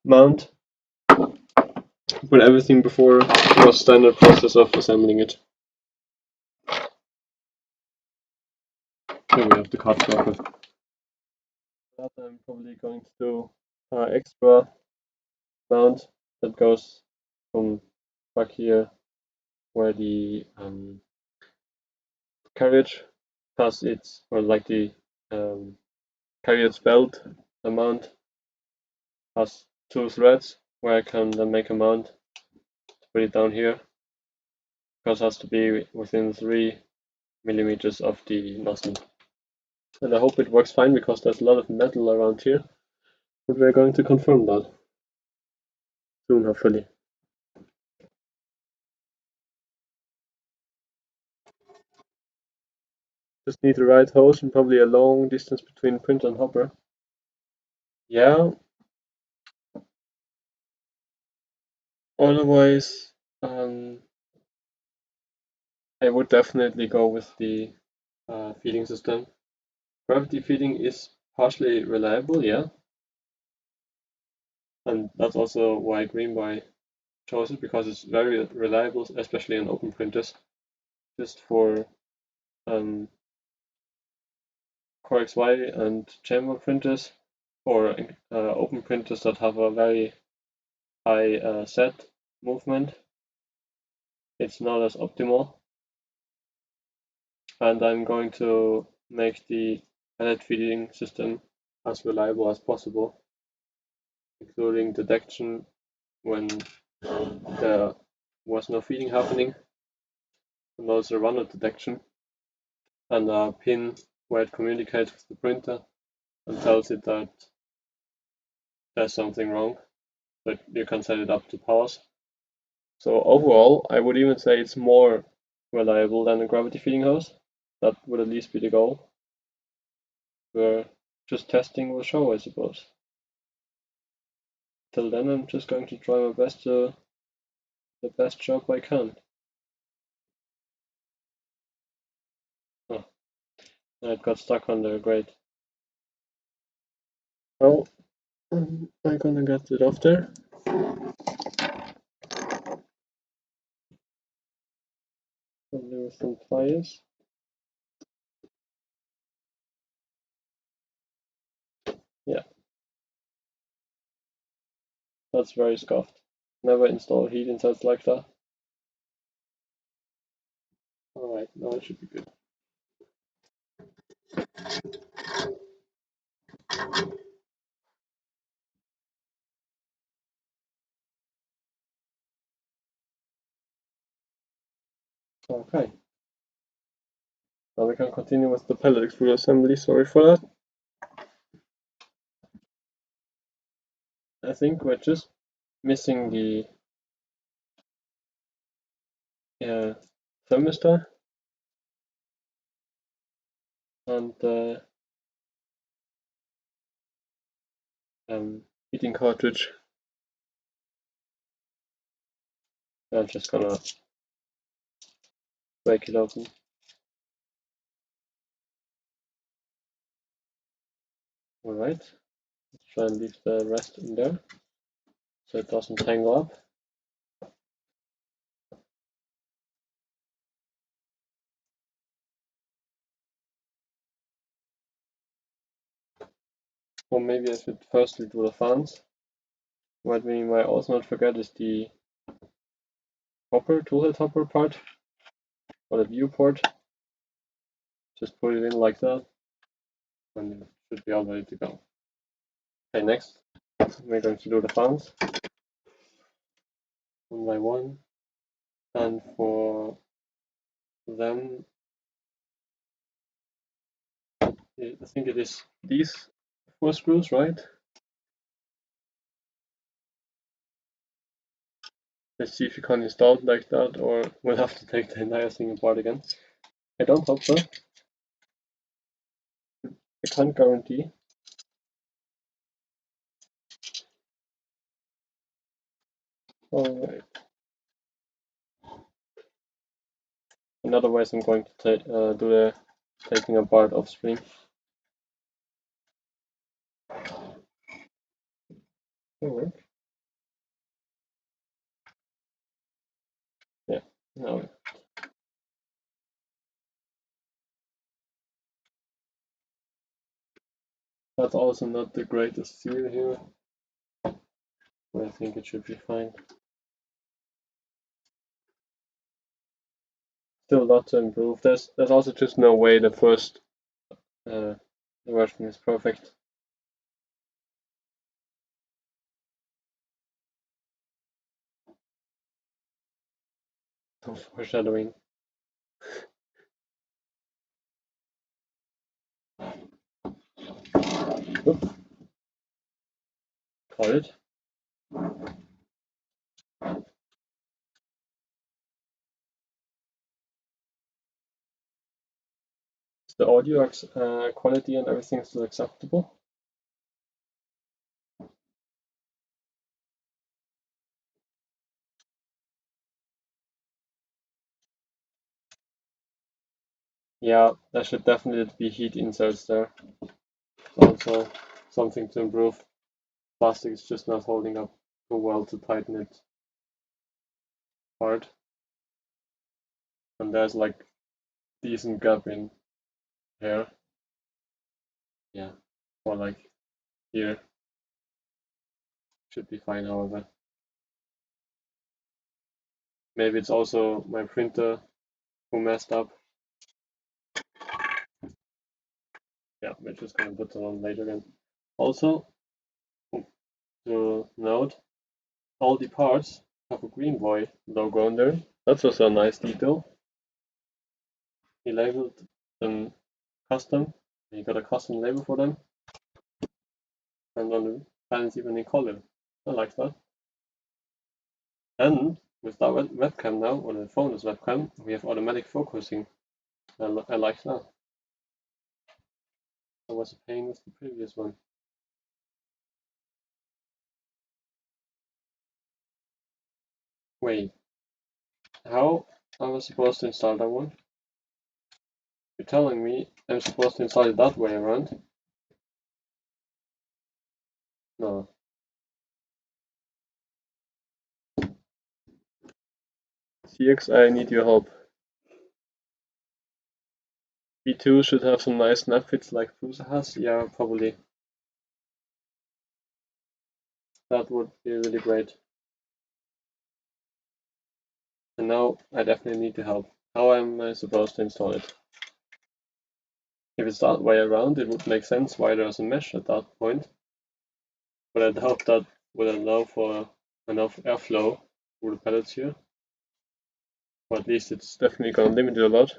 mount. But everything before was standard process of assembling it. Here we have the card blocker. That I'm probably going to do extra mount that goes from back here where the carriage has its, or like the carriage belt, the mount has 2 threads where I can then make a mount to put it down here, because it has to be within 3 millimeters of the nozzle. And I hope it works fine because there's a lot of metal around here, but we're going to confirm that soon, hopefully. Just need the right hose and probably a long distance between printer and hopper. Yeah. Otherwise, I would definitely go with the feeding system, Gravity feeding is partially reliable, yeah. And that's also why Greenboy chose it, because it's very reliable, especially in open printers. Just for Core XY and chamber printers, or open printers that have a very high set movement, it's not as optimal. And I'm going to make the pellet feeding system as reliable as possible, including detection when there was no feeding happening, and also runner detection, and a pin where it communicates with the printer and tells it that there's something wrong, but you can set it up to pause. So overall, I would even say it's more reliable than a gravity feeding hose. That would at least be the goal. Where just testing will show, I suppose. Till then, I'm just going to try my best to the best job I can. Oh, it got stuck on there, great. Well, I'm gonna get it off there. Probably with some pliers. Yeah, that's very scuffed. Never install heat insides like that. Alright, now it should be good. Okay. Now we can continue with the pellet extruder assembly. Sorry for that. I think we're just missing the thermistor and the heating cartridge. I'm just gonna break it open. Alright, let's try and leave the rest in there so it doesn't tangle up. Or maybe I should firstly do the fans. What we might also not forget is the hopper, toolhead hopper part, or the viewport. Just put it in like that, and it should be all ready to go. Okay, next we're going to do the fans one by one, and for them, I think it is these 4 screws, right? Let's see if you can install it like that, or we'll have to take the entire thing apart again. I don't hope so. I can't guarantee. Alright. And otherwise I'm going to do the taking apart off screen. Alright. Yeah, now that's also not the greatest seal here, but I think it should be fine. Still a lot to improve. There's also just no way the first version is perfect. No foreshadowing. Oop. Caught it. Is the audio quality and everything still acceptable? Yeah, there should definitely be heat inserts there. Also something to improve. Plastic is just not holding up too well to tighten it hard. And there's like decent gap in here. Yeah, or like here. Should be fine, however. Maybe it's also my printer who messed up. Yeah, we're just gonna put it on later then. Also, to note, all the parts have a Greenboy logo on there. That's also a nice detail. He labeled them custom. He got a custom label for them. And on the panels even in color. I like that. And with that webcam now, or the phone's webcam, we have automatic focusing. I like that. I was a pain with the previous one. Wait, how am I supposed to install that one? You're telling me I'm supposed to install it that way around? No. CX, I need your help. V2 should have some nice snap fits like Prusa has. Yeah, probably. That would be really great. And now I definitely need the help. How am I supposed to install it? If it's that way around, it would make sense why there's a mesh at that point. But I doubt that would allow for enough airflow through the pellets here. Or at least it's definitely gonna limit it a lot.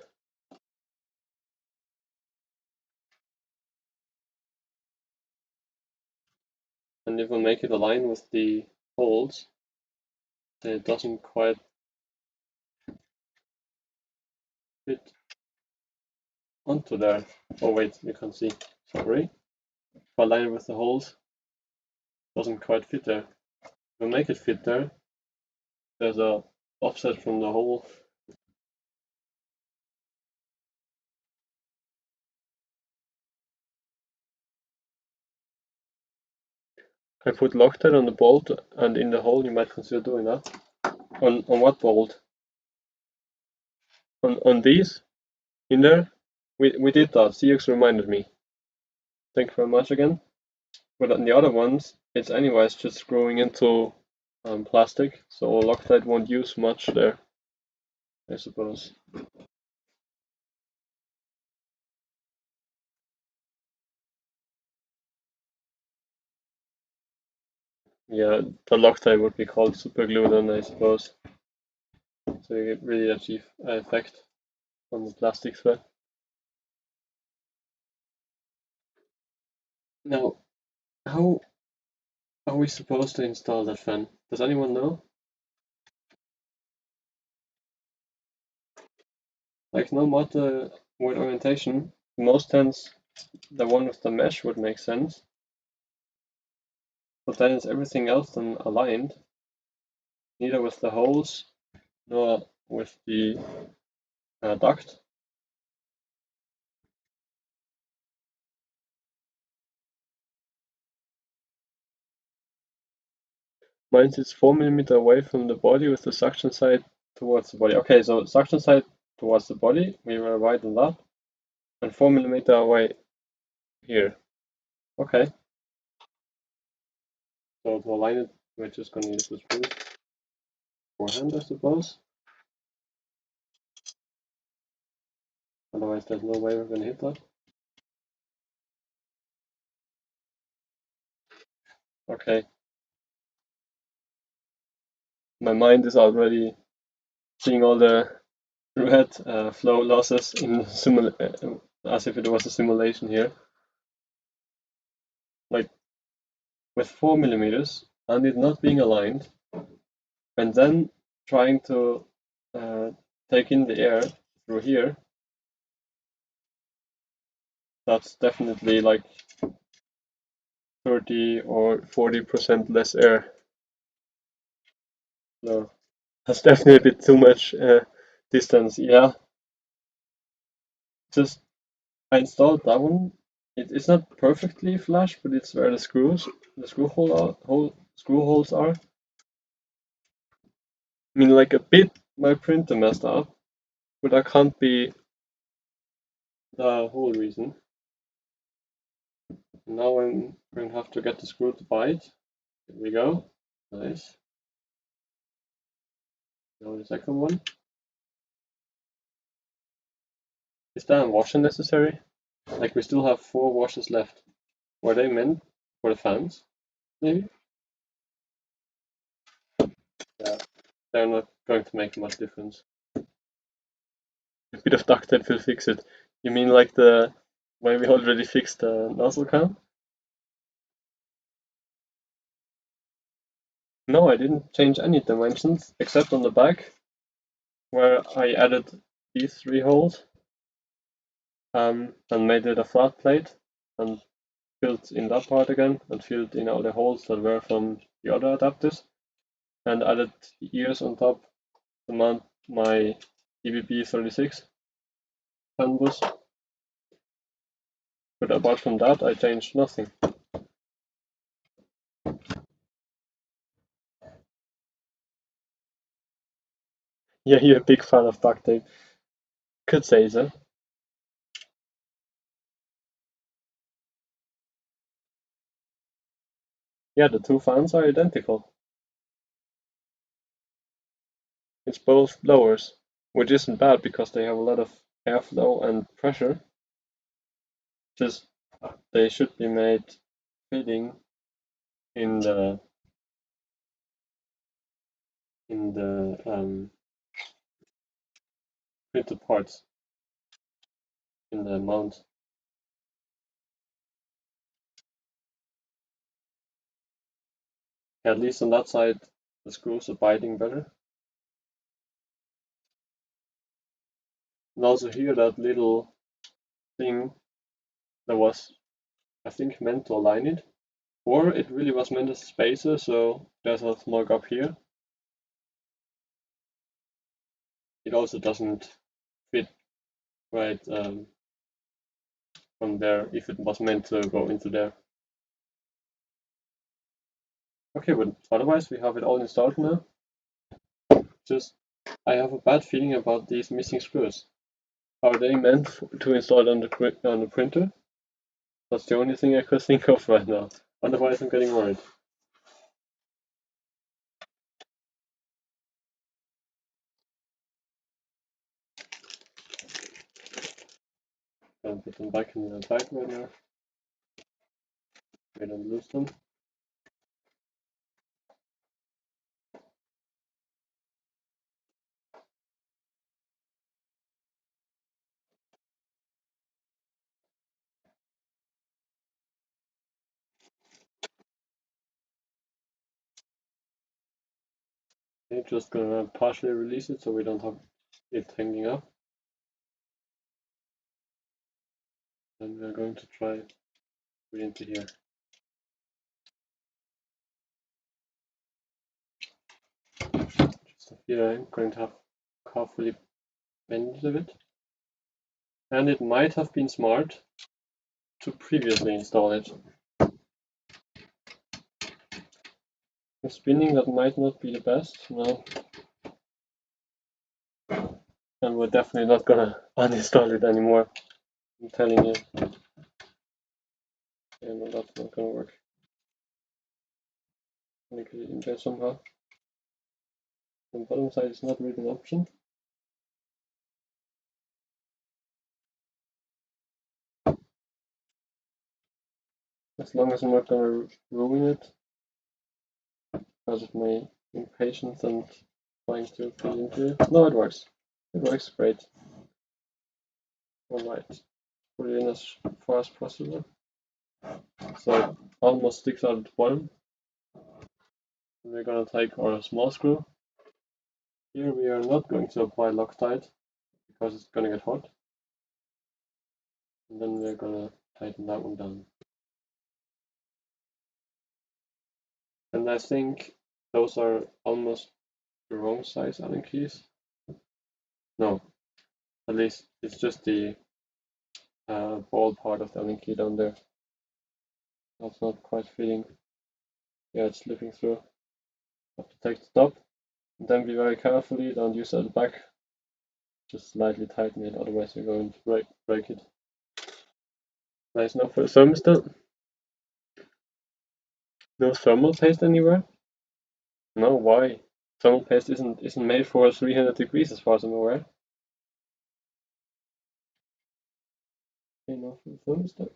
And if I make it align with the holes, then it doesn't quite fit onto there. Oh wait, you can see. Sorry. If I align it with the holes, it doesn't quite fit there. If I make it fit there, there's a offset from the hole. I put Loctite on the bolt and in the hole. You might consider doing that. On what bolt? On these? In there? We did that. CX reminded me. Thank you very much again. But on the other ones, it's anyways just screwing into plastic, so Loctite won't use much there, I suppose. Yeah, the Loctite would be called super glue then, I suppose. So you really achieve an effect on the plastic spread. Now, how are we supposed to install that fan? Does anyone know? Like, no matter what orientation, most times the one with the mesh would make sense. But then it's everything else then aligned, neither with the holes nor with the duct. Mine is 4 mm away from the body with the suction side towards the body. Okay, so suction side towards the body, we were right on that. And 4 mm away here. Okay. So to align it, we're just gonna use the screws for hand, I suppose. Otherwise there's no way we're gonna hit that. Okay. My mind is already seeing all the red flow losses in as if it was a simulation here. Like with 4 mm and it not being aligned, and then trying to take in the air through here, that's definitely like 30 or 40% less air. So that's definitely a bit too much distance. Yeah, just I installed that one. It's not perfectly flush, but it's where the screw holes are. I mean, like a bit, my printer messed up, but that can't be the whole reason. Now I'm going to have to get the screw to bite. Here we go. Nice. Now the second one. Is that a washer necessary? Like we still have 4 washers left. Were they meant for the fans? Maybe? Yeah. They're not going to make much difference. A bit of duct tape will fix it. You mean like the way we already fixed the nozzle cam? No, I didn't change any dimensions except on the back where I added these 3 holes and made it a flat plate and filled in that part again and filled in all the holes that were from the other adapters and added the ears on top to mount my EBB36 fan bus. But apart from that, I changed nothing. Yeah, you're a big fan of duct tape. Could say so. Yeah, the 2 fans are identical. It's both blowers, which isn't bad because they have a lot of airflow and pressure. Just they should be made fitting in the printed parts in the mount. At least on that side, the screws are biting better. And also here, that little thing that was, I think, meant to align it, or it really was meant as a spacer, so there's a small gap here. It also doesn't fit right from there if it was meant to go into there. Okay, but otherwise we have it all installed now. Just I have a bad feeling about these missing screws. Are they meant to install on the printer? That's the only thing I could think of right now. Otherwise I'm getting worried. I'll put them back in the bag right now. We don't lose them. Okay, just gonna partially release it so we don't have it hanging up. And we're going to try it into here. Just here I'm going to have carefully bend it a bit. And it might have been smart to previously install it. The spinning, that might not be the best, no. And we're definitely not gonna uninstall it anymore. I'm telling you. Yeah, no, that's not gonna work. Let me get it in there somehow. The bottom side is not really an option. As long as I'm not gonna ruin it because of my impatience and trying to fit into it. No, it works. It works great. Alright, put it in as far as possible. So it almost sticks out at the bottom. And we're gonna take our small screw. Here we are not going to apply Loctite because it's gonna get hot. And then we're gonna tighten that one down. And I think those are almost the wrong size Allen keys. No, at least it's just the ball part of the Allen key down there. That's not quite fitting. Yeah, it's slipping through. Have to take the top. And then be very carefully, don't use it at the back. Just slightly tighten it, otherwise you're going to break it. Nice enough for the thermostat. No thermal paste anywhere? No, why? Thermal paste isn't made for 300 degrees as far as I'm aware. Enough for the thermostat.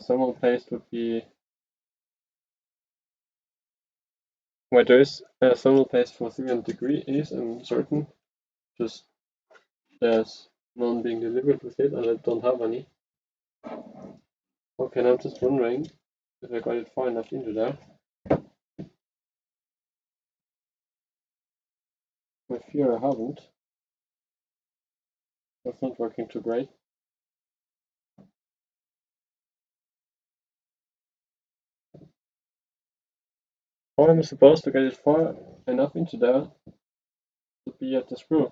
Thermal paste would be. Wait, there is thermal paste for 300 degrees, I'm certain. Just there's none being delivered with it, and I don't have any. Okay, now I'm just wondering if I got it far enough into there. I fear I haven't. That's not working too great. How am I supposed to get it far enough into there to be at the screw?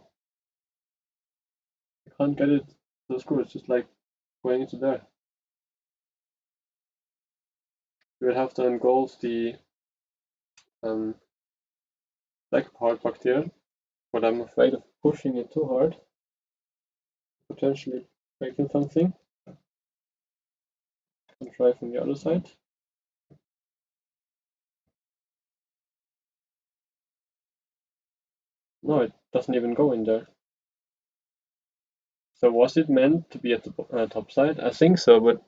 I can't get it to the screw, it's just like going into there. You would have to engulf the black part back there, but I'm afraid of pushing it too hard, potentially breaking something. And try from the other side. No, it doesn't even go in there. So was it meant to be at the top side? I think so, but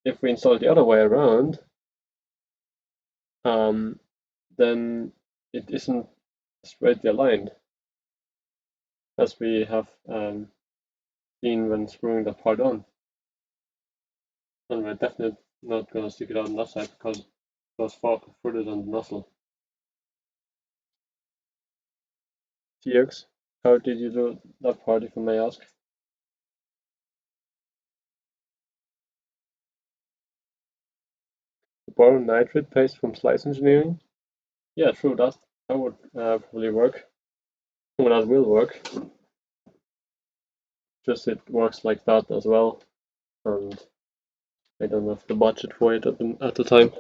if we install it the other way around, then it isn't straightly aligned, as we have seen when screwing that part on. And we're definitely not going to stick it out on that side because it goes further than the nozzle. TX, how did you do that part, if I may ask? Borrow nitrate paste from Slice Engineering? Yeah, true, that would probably work. Well, that will work. Just it works like that as well, and I don't have the budget for it at the time.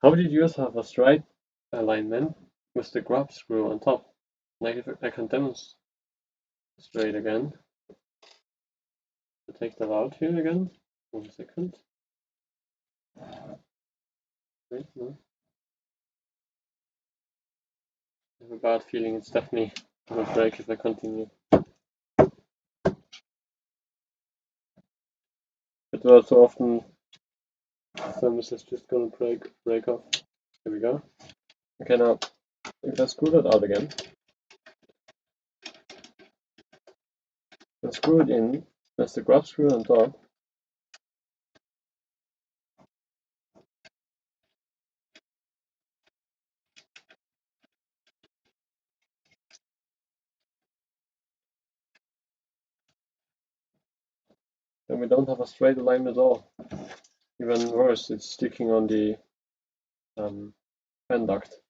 How did yours have a straight alignment with the grab screw on top? Like if I can demonstrate again. To take that out here again. 1 second. Wait, no. I have a bad feeling it's definitely gonna break if I continue. But also often thermos is just gonna break off. Here we go. Okay, now if I screw that out again, and screw it in, that's the grab screw on top. Then we don't have a straight alignment at all. Even worse, it's sticking on the fan duct.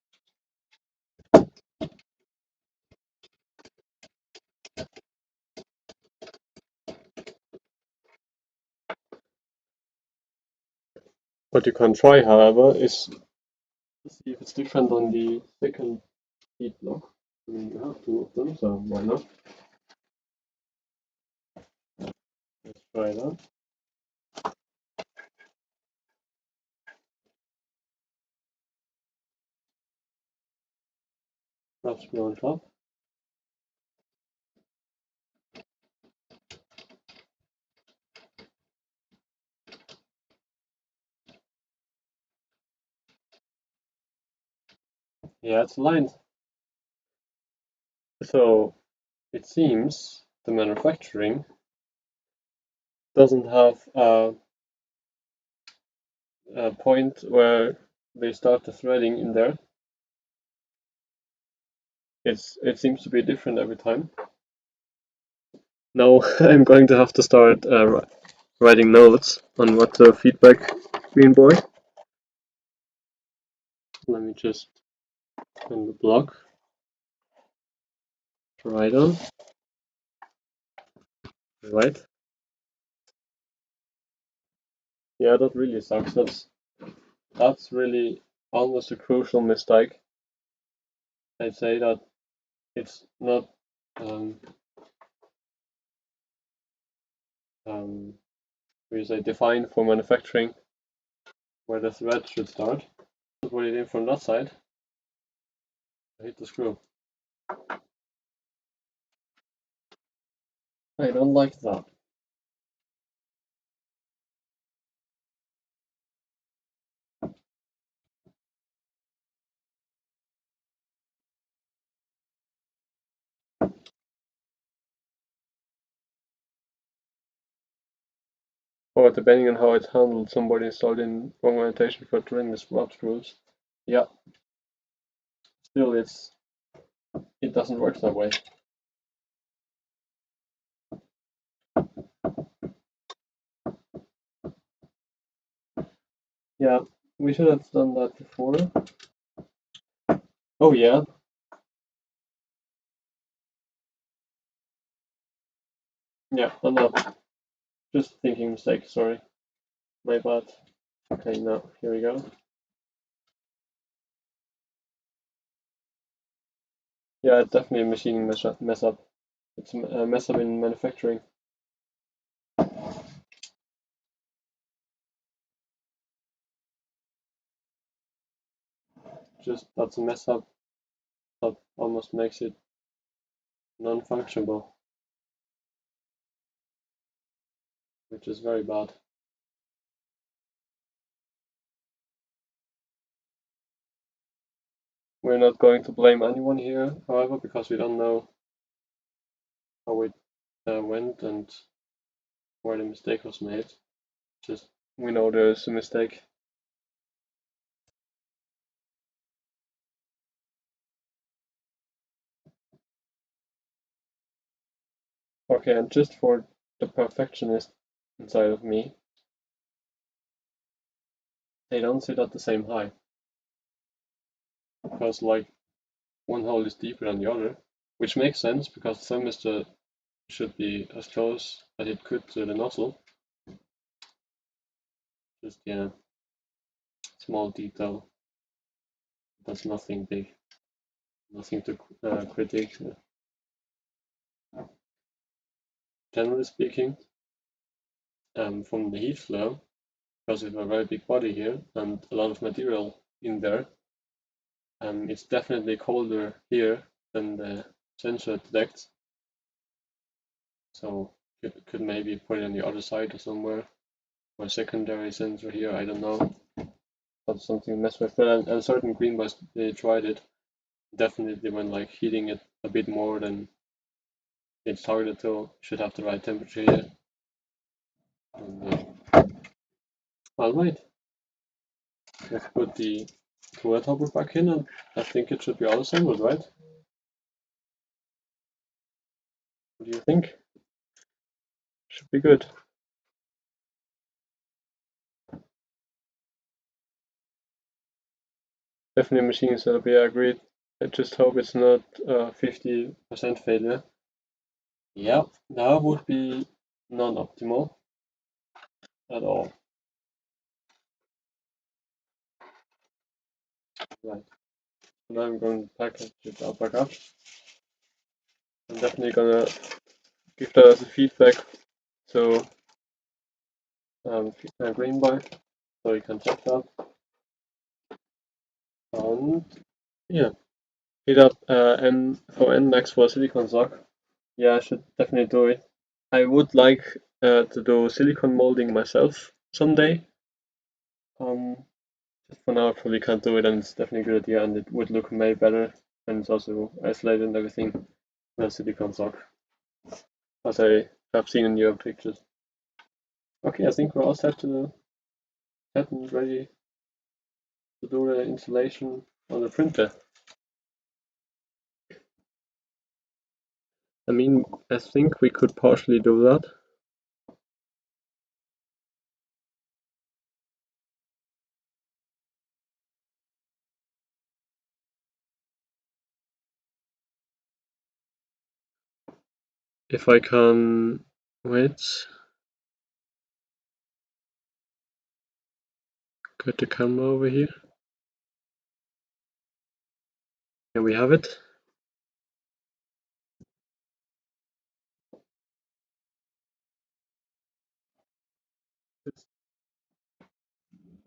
What you can try, however, is to see if it's different on the second heat block. I mean, you have two of them, so why not? Let's try that. Grab screw on top. Yeah, it's aligned. So it seems the manufacturing doesn't have a point where they start the threading in there. It seems to be different every time. Now I'm going to have to start writing notes on what to feedback Greenboy. Let me just on the block to write on. Right. Yeah, that really sucks. That's really almost a crucial mistake. I'd say that it's not we say defined for manufacturing where the thread should start. Put it in from that side. I hit the screw. I don't like that. Or depending on how it's handled, somebody installed in wrong orientation for drilling the swap screws. Yeah. Still, it doesn't work that way. Yeah, we should have done that before. Oh yeah. Yeah, I'm not. Just thinking mistake, sorry. My bad. Okay, now, here we go. Yeah, it's definitely a machining mess up. It's a mess up in manufacturing. Just that's a mess up that almost makes it non-functionable, which is very bad. We're not going to blame anyone here, however, because we don't know how it went and where the mistake was made. Just we know there's a mistake. Okay, and just for the perfectionist inside of me, they don't sit at the same height. Because like one hole is deeper than the other, which makes sense because the thermistor should be as close as it could to the nozzle. Just yeah, small detail. That's nothing big, nothing to critique. Generally speaking, from the heat flow, because we have a very big body here and a lot of material in there, it's definitely colder here than the sensor detects. So could maybe put it on the other side or somewhere, or a secondary sensor here. I don't know. That's something to mess with. But and certain Greenboys, they tried it. Definitely when like heating it a bit more than it's targeted to, should have the right temperature here. And, alright, let's put the cooler topper back in, and I think it should be all assembled, right? What do you think? Should be good. Definitely machine setup, yeah, agreed. I just hope it's not 50% failure. Yeah, that would be non-optimal at all. Right, so now I'm going to package it up back up. I'm definitely gonna give that as a feedback to Greenboy, so you can check that. And yeah, hit up N for NMAX for a silicon sock. Yeah, I should definitely do it. I would like to do silicon molding myself someday. Just for now, I probably can't do it, and it's definitely a good idea, and it would look way better, and it's also isolated and everything with a silicon sock, as I have seen in your pictures. Okay, I think we're all set and ready to do the installation on the printer. I mean, I think we could partially do that. if I can wait, get the camera over here. Here we have it.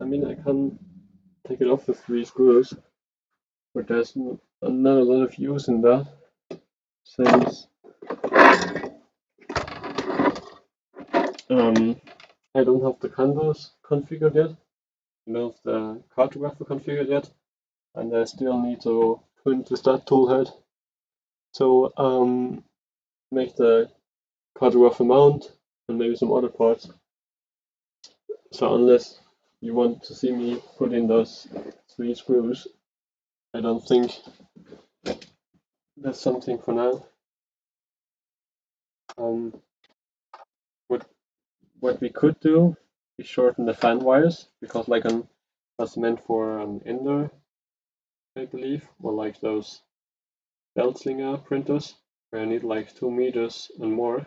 I mean, I can take it off with 3 screws, but there's not a lot of use in that, since I don't have the canvas configured yet, I don't have the cartographer configured yet, and I still need to print the stat tool head to make the cartographer mount and maybe some other parts. So unless you want to see me put in those 3 screws, I don't think that's something for now. What we could do is shorten the fan wires, because like that's meant for an indoor, I believe, or like those belt slinger printers where I need like 2 meters and more.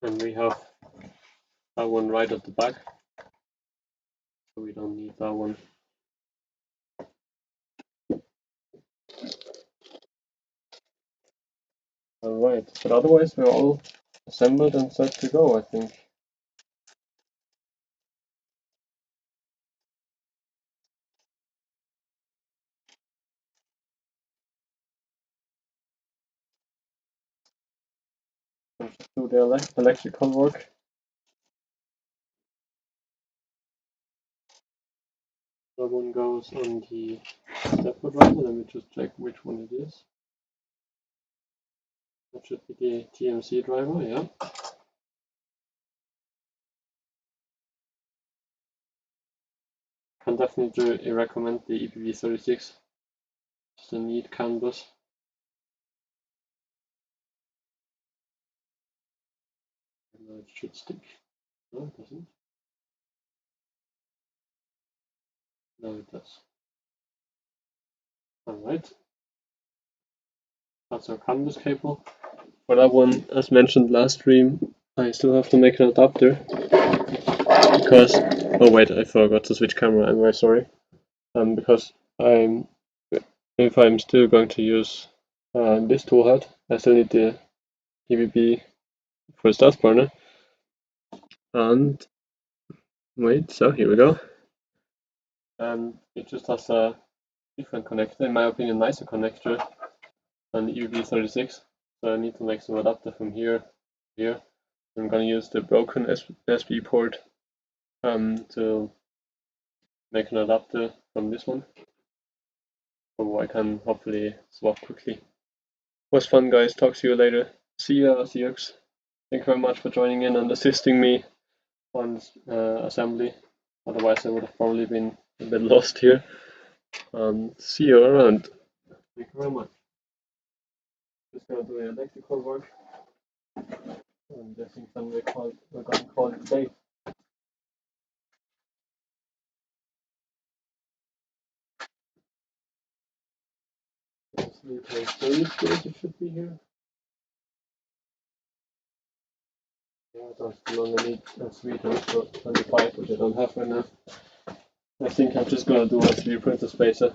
And we have that one right at the back, so we don't need that one. Alright, but otherwise we're all assembled and set to go, I think. Let's just do the electrical work. That one goes on the stepper driver. Let me just check which one it is. That should be the TMC driver, yeah. Can definitely recommend the EPV36. It's a neat canvas. No, it should stick. No, it doesn't. No, it does. Alright. That's our canvas cable. For that one, as mentioned last stream, I still have to make an adapter. Because, oh wait, I forgot to switch camera, I'm very sorry. Because if I'm still going to use this tool head, I still need the EVB for the start burner. And wait, so here we go. And it just has a different connector, in my opinion, nicer connector than the EVB36. So I need to make some adapter from here to here. I'm gonna use the broken USB port to make an adapter from this one, so I can hopefully swap quickly. Was fun, guys. Talk to you later. See ya, CX. Thank you very much for joining in and assisting me on assembly. Otherwise, I would have probably been a bit lost here. See you around. Thank you very much. Just gonna do the electrical work. I'm guessing then we're gonna call it a day. It should be here. Yeah, I don't still only need a 325, which I don't have right now. I think I'm just gonna do a 3D printer spacer,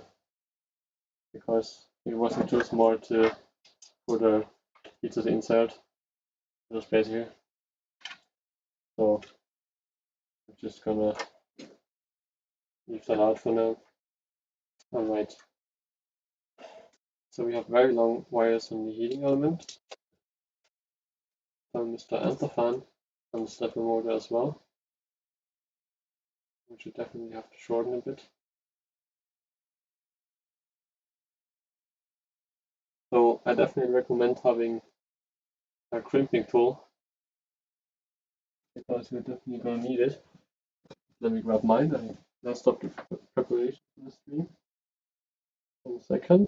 because it wasn't too smart to put a pieces insert the spacer here. So I'm just gonna leave that out for now. Alright. So we have very long wires on the heating element. Then Mr. Anti-fan and the stepper motor as well. We should definitely have to shorten a bit. So I definitely recommend having a crimping tool, because you're definitely gonna need it. Let me grab mine and let's stop the preparation for the stream. 1 second.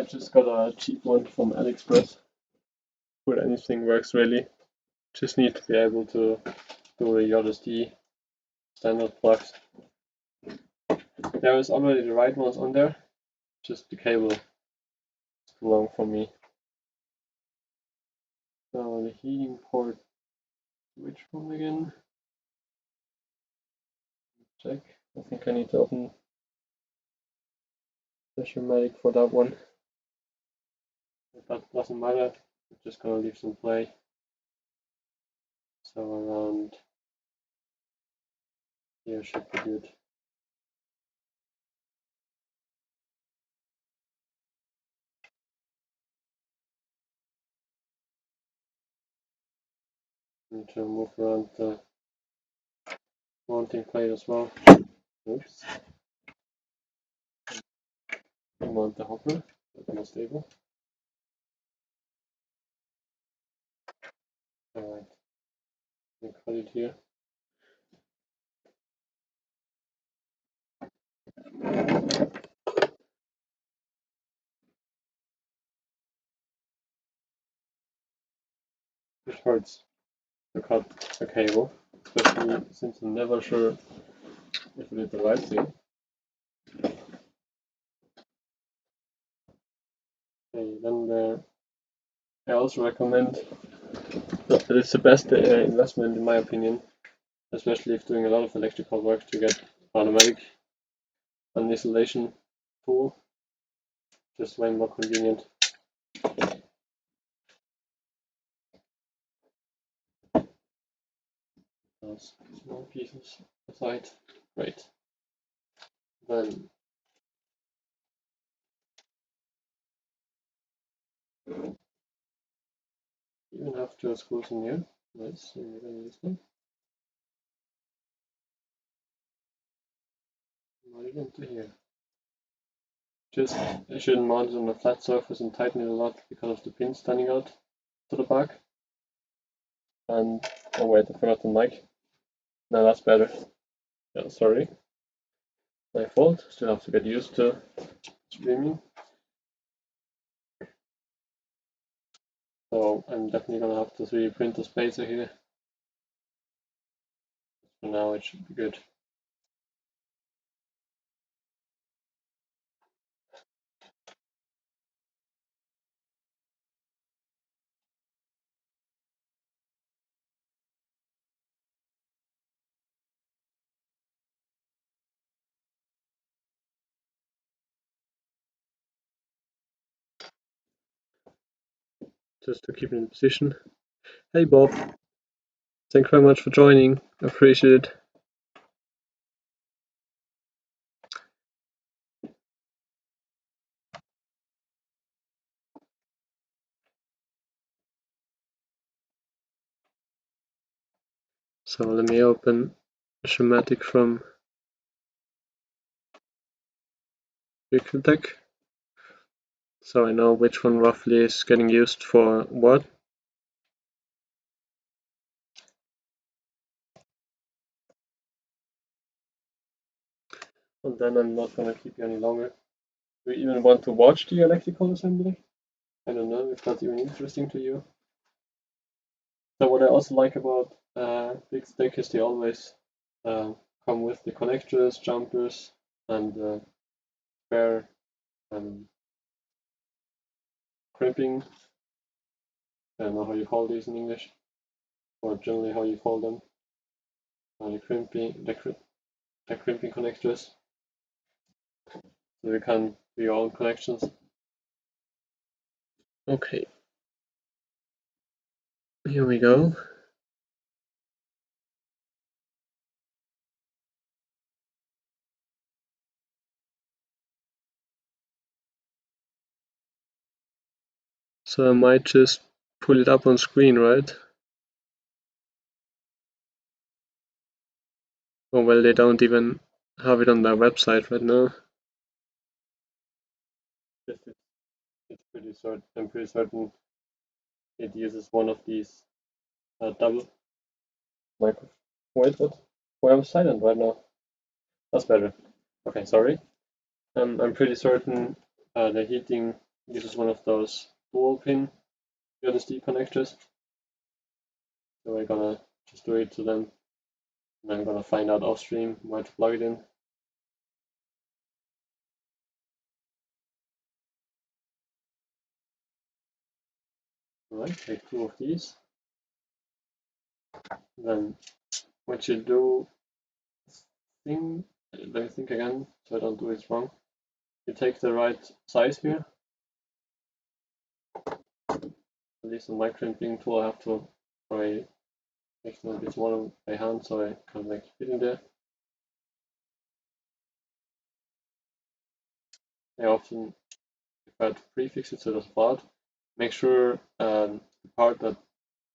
I just got a cheap one from AliExpress. But anything works really. Just need to be able to do the JSD standard plugs. There is already the right ones on there, just the cable is too long for me. So the heating port, which one again? Check. I think I need to open the schematic for that one. But that doesn't matter, I'm just gonna leave some play. So around here should be good. Need to move around the mounting plate as well. Oops. Mount the hopper, that's more stable. Alright, I cut it here. It hurts to cut the cable, especially since I'm never sure if I did the right thing. Okay, then I also recommend that it's the best investment in my opinion, especially if doing a lot of electrical work, to get automatic an isolation tool. Just way more convenient. Those small pieces aside, great. Then even have two screws in here. Nice, and we're gonna use them. Right into here. Just I shouldn't mount it on a flat surface and tighten it a lot because of the pins standing out to the back. And oh wait, I forgot the mic. No, that's better. Yeah, sorry. My fault. Still have to get used to streaming. So I'm definitely gonna have to 3D print the spacer here. For now it should be good. Just to keep it in position. Hey Bob, thank you very much for joining. I appreciate it. So let me open the schematic from Tech, so I know which one roughly is getting used for what. And then I'm not gonna keep you any longer. Do you even want to watch the electrical assembly? I don't know if that's even interesting to you. So what I also like about Big Stick is they always come with the connectors, jumpers, and spare crimping. I don't know how you call these in English, or generally how you call them. The crimping connectors. So you can do your own connections. Okay, here we go. So I might just pull it up on screen, right? Oh well, they don't even have it on their website right now. It's pretty certain. I'm pretty certain it uses one of these double micro. Wait, what? Why am I silent right now? That's better. Okay, sorry. I'm pretty certain the heating This is one of those dual pin USB connectors. So we're gonna just do it to them, and I'm gonna find out off stream where to plug it in. Alright, take 2 of these. Then what you do, let me think again so I don't do it wrong. You take the right size here. At least on my crimping tool I have to try make it a bit smaller by hand so I can make it fit in there. I often prefer to prefix it so it doesn't fall out. Make sure the part that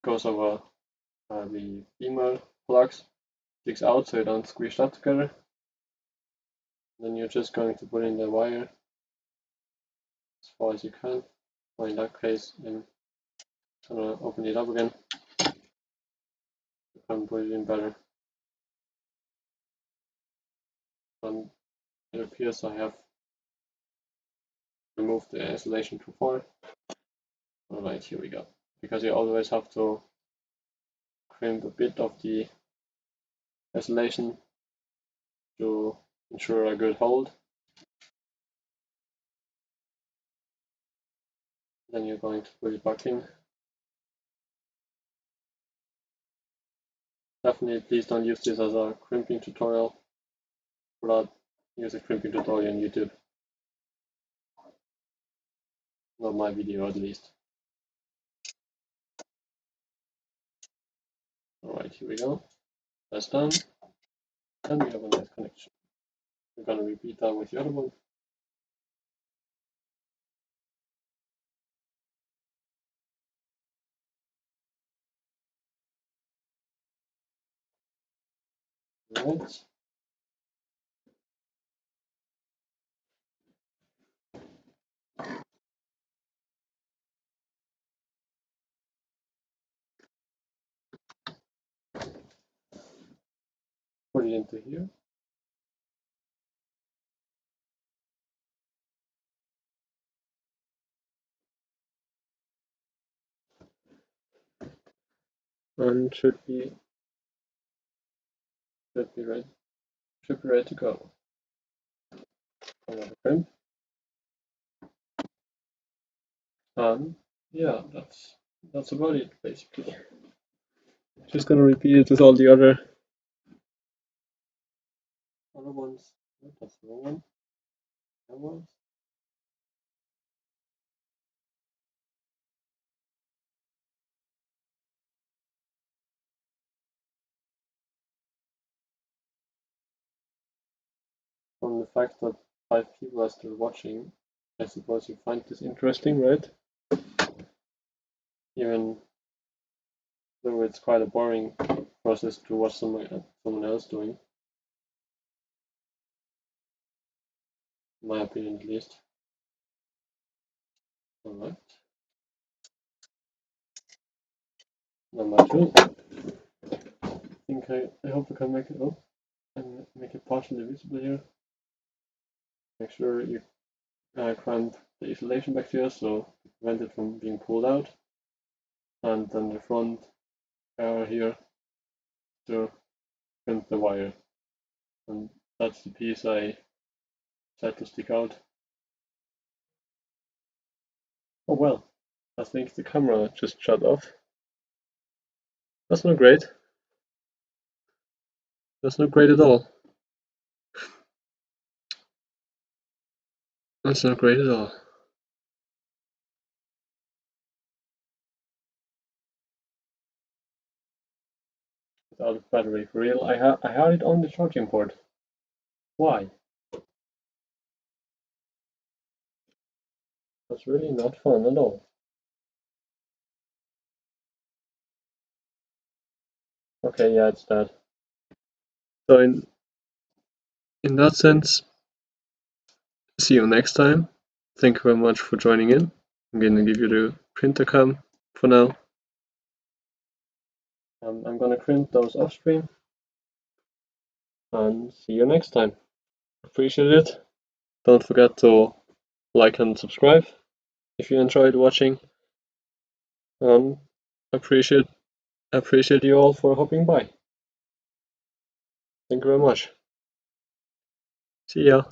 goes over the female plugs sticks out so you don't squish that together. Then you're just going to put in the wire as far as you can, or in that case I'm gonna open it up again. You can put it in better. And it appears I have removed the isolation too far. Alright, here we go. Because you always have to crimp a bit of the isolation to ensure a good hold. Then you're going to put it back in. Definitely please don't use this as a crimping tutorial. Rather use a crimping tutorial on YouTube. Not my video at least. Alright, here we go. That's done. And we have a nice connection. We're going to repeat that with the other one. Alright. Put it into here. And should be ready to go. Another crimp. And yeah, that's about it basically. Just gonna repeat it with all the other ones. Oh, that's the wrong one. That one. From the fact that 5 people are still watching, I suppose you find this interesting, right? Even though it's quite a boring process to watch someone else doing. In my opinion at least. Alright. Number 2. I hope I can make it up and make it partially visible here. Make sure you clamp the isolation back here so to prevent it from being pulled out. And then the front here to crimp the wire. And that's the piece I set to stick out. Oh well, I think the camera just shut off. That's not great. That's not great at all. That's not great at all. Without a battery, for real. I had it on the charging port. Why? That's really not fun at all. Okay, yeah, it's that. So in that sense, see you next time. Thank you very much for joining in. I'm gonna give you the printer cam for now. I'm gonna crimp those off stream. And see you next time. Appreciate it. Don't forget to like and subscribe. if you enjoyed watching. Um, appreciate you all for hopping by. Thank you very much. See ya.